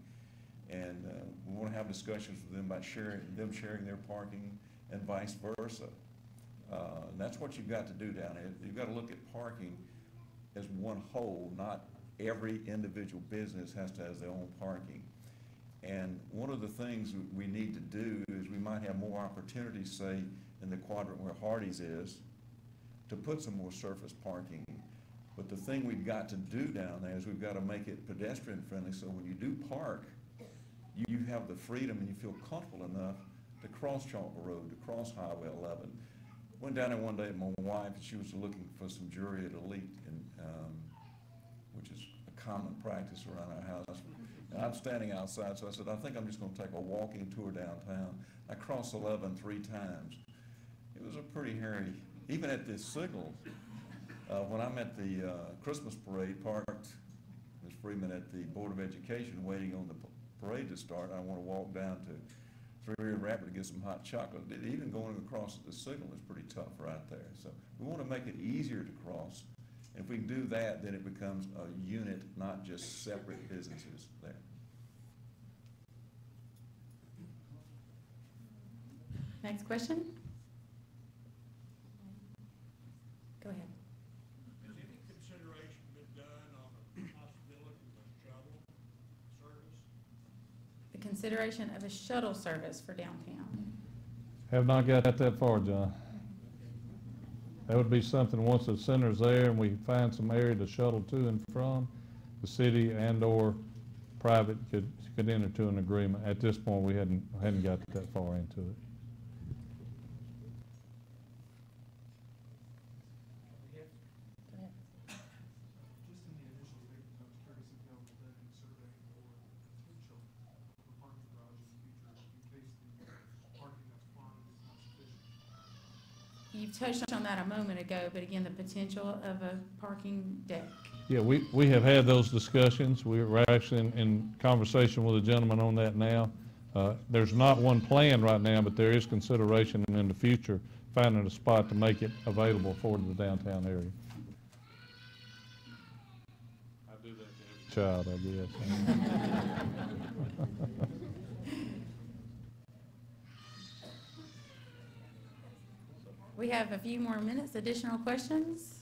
And we want to have discussions with them about sharing their parking and vice versa. And that's what you've got to do down here. You've got to look at parking as one whole, not every individual business has to have their own parking. And one of the things we need to do is we might have more opportunities, say, in the quadrant where Hardee's is, to put some more surface parking. But the thing we've got to do down there is we've got to make it pedestrian friendly, so when you do park, you have the freedom and you feel comfortable enough to cross Chalkville Road, to cross Highway 11. Went down there one day with my wife, and she was looking for some jewelry at Elite, which is a common practice around our house. And I'm standing outside, so I said, I think I'm just going to take a walking tour downtown. I crossed 11 3 times. It was a pretty hairy, even at this signal. When I'm at the Christmas parade, parked Ms. Freeman at the Board of Education waiting on the parade to start, I want to walk down to Three-Ring Rapid to get some hot chocolate. Even going across the signal is pretty tough right there. So we want to make it easier to cross And if we can do that, then it becomes a unit, not just separate businesses there. Next question? Go ahead. Has any consideration been done on the possibility of a shuttle service? The consideration of a shuttle service for downtown. Have not got that far, John. That would be something, once the center's there and we find some area to shuttle to and from, the city and/or private could enter into an agreement. At this point, we hadn't got that far into it. You touched on that a moment ago, but again, the potential of a parking deck. Yeah, we have had those discussions. We're actually in conversation with a gentleman on that now. There's not one plan right now, but there is consideration in the future finding a spot to make it available for the downtown area. I do that to every child, I guess. We have a few more minutes. Additional questions?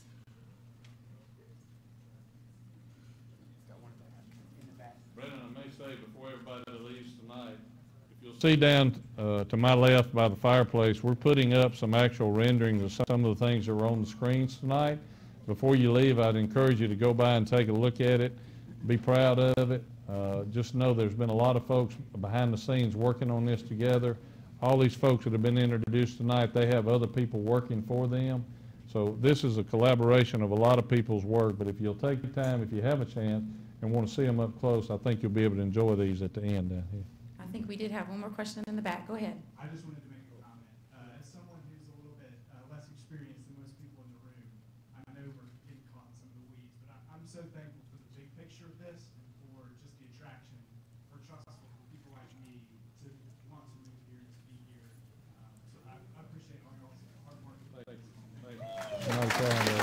Brendan, I may say before everybody leaves tonight, if you'll see down to my left by the fireplace, we're putting up some actual renderings of some of the things that were on the screens tonight. Before you leave, I'd encourage you to go by and take a look at it. Be proud of it. Just know there's been a lot of folks behind the scenes working on this together. All these folks that have been introduced tonight, they have other people working for them. So this is a collaboration of a lot of people's work, but if you'll take the time, if you have a chance, and want to see them up close, I think you'll be able to enjoy these at the end down here. I think we did have one more question in the back. Go ahead. I just wanted to make a comment. As someone who's a little bit less experienced than most people in the room, I know we're getting caught in some of the weeds, but I'm so thankful for the big picture of this and for just the attraction for Trussville, for people like me to want to move here and to be here. So I appreciate all y'all's hard work. Thank you. No problem.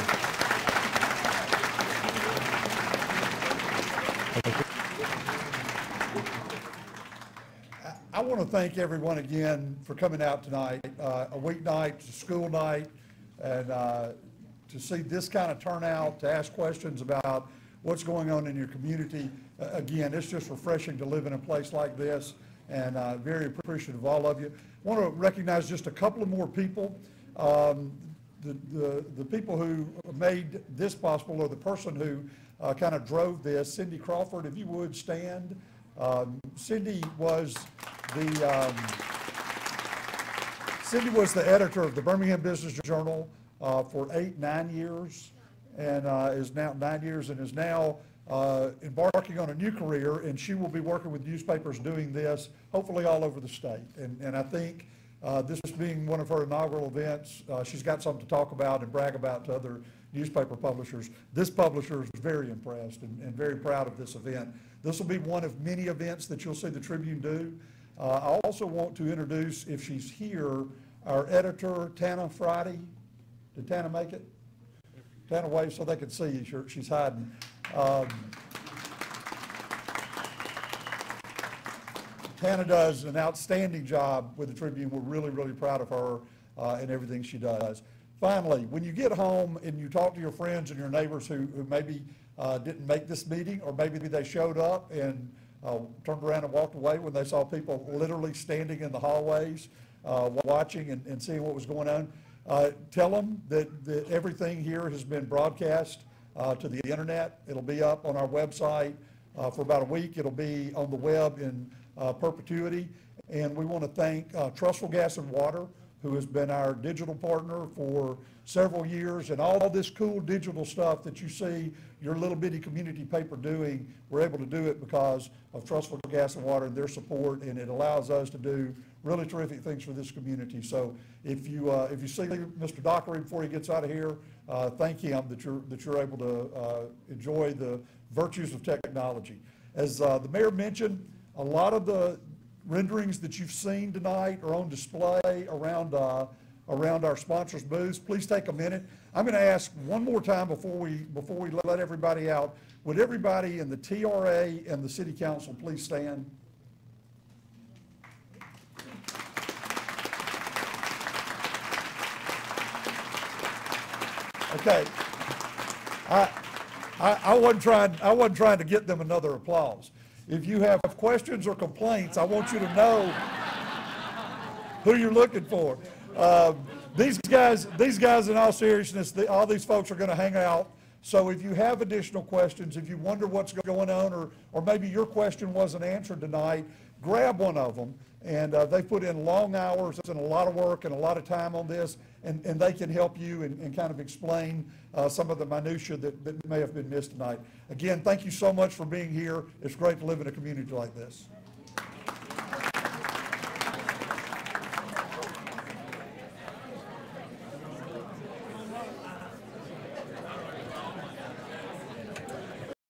I want to thank everyone again for coming out tonight. A weeknight, a school night, and to see this kind of turnout, to ask questions about what's going on in your community. Again, it's just refreshing to live in a place like this, and very appreciative of all of you. I want to recognize just a couple of more people. The people who made this possible, or the person who kind of drove this, Cindy Crawford, if you would stand. Cindy was the editor of the Birmingham Business Journal for 9 years, and is now 9 years, and is now embarking on a new career, and she will be working with newspapers doing this, hopefully all over the state. And I think this being one of her inaugural events, she's got something to talk about and brag about to other newspaper publishers. This publisher is very impressed and very proud of this event. This will be one of many events that you'll see the Tribune do. I also want to introduce, if she's here, our editor, Tana Friday. Did Tana make it? Tana, wave so they can see you. She's hiding. Tana does an outstanding job with the Tribune. We're really, really proud of her and everything she does. Finally, when you get home and you talk to your friends and your neighbors who maybe didn't make this meeting, or maybe they showed up and turned around and walked away when they saw people literally standing in the hallways watching and seeing what was going on, tell them that everything here has been broadcast to the internet. It'll be up on our website for about a week. It'll be on the web in perpetuity. And we want to thank Trussville Gas and Water, who has been our digital partner for several years, and all this cool digital stuff that you see your little bitty community paper doing, we're able to do it because of Trussville Gas and Water and their support, and it allows us to do really terrific things for this community. So if you see Mr. Dockery before he gets out of here, thank him that you're able to enjoy the virtues of technology. As the mayor mentioned, a lot of the renderings that you've seen tonight are on display around around our sponsors' booths. Please take a minute. I'm going to ask one more time before we let everybody out. Would everybody in the TRA and the City Council please stand? Okay. I wasn't trying to get them another applause. If you have questions or complaints, I want you to know who you're looking for. These guys, in all seriousness, all these folks are going to hang out. So if you have additional questions, if you wonder what's going on, or maybe your question wasn't answered tonight, grab one of them. And they put in long hours and a lot of work and a lot of time on this, and they can help you and kind of explain some of the minutiae that may have been missed tonight. Again, thank you so much for being here. It's great to live in a community like this.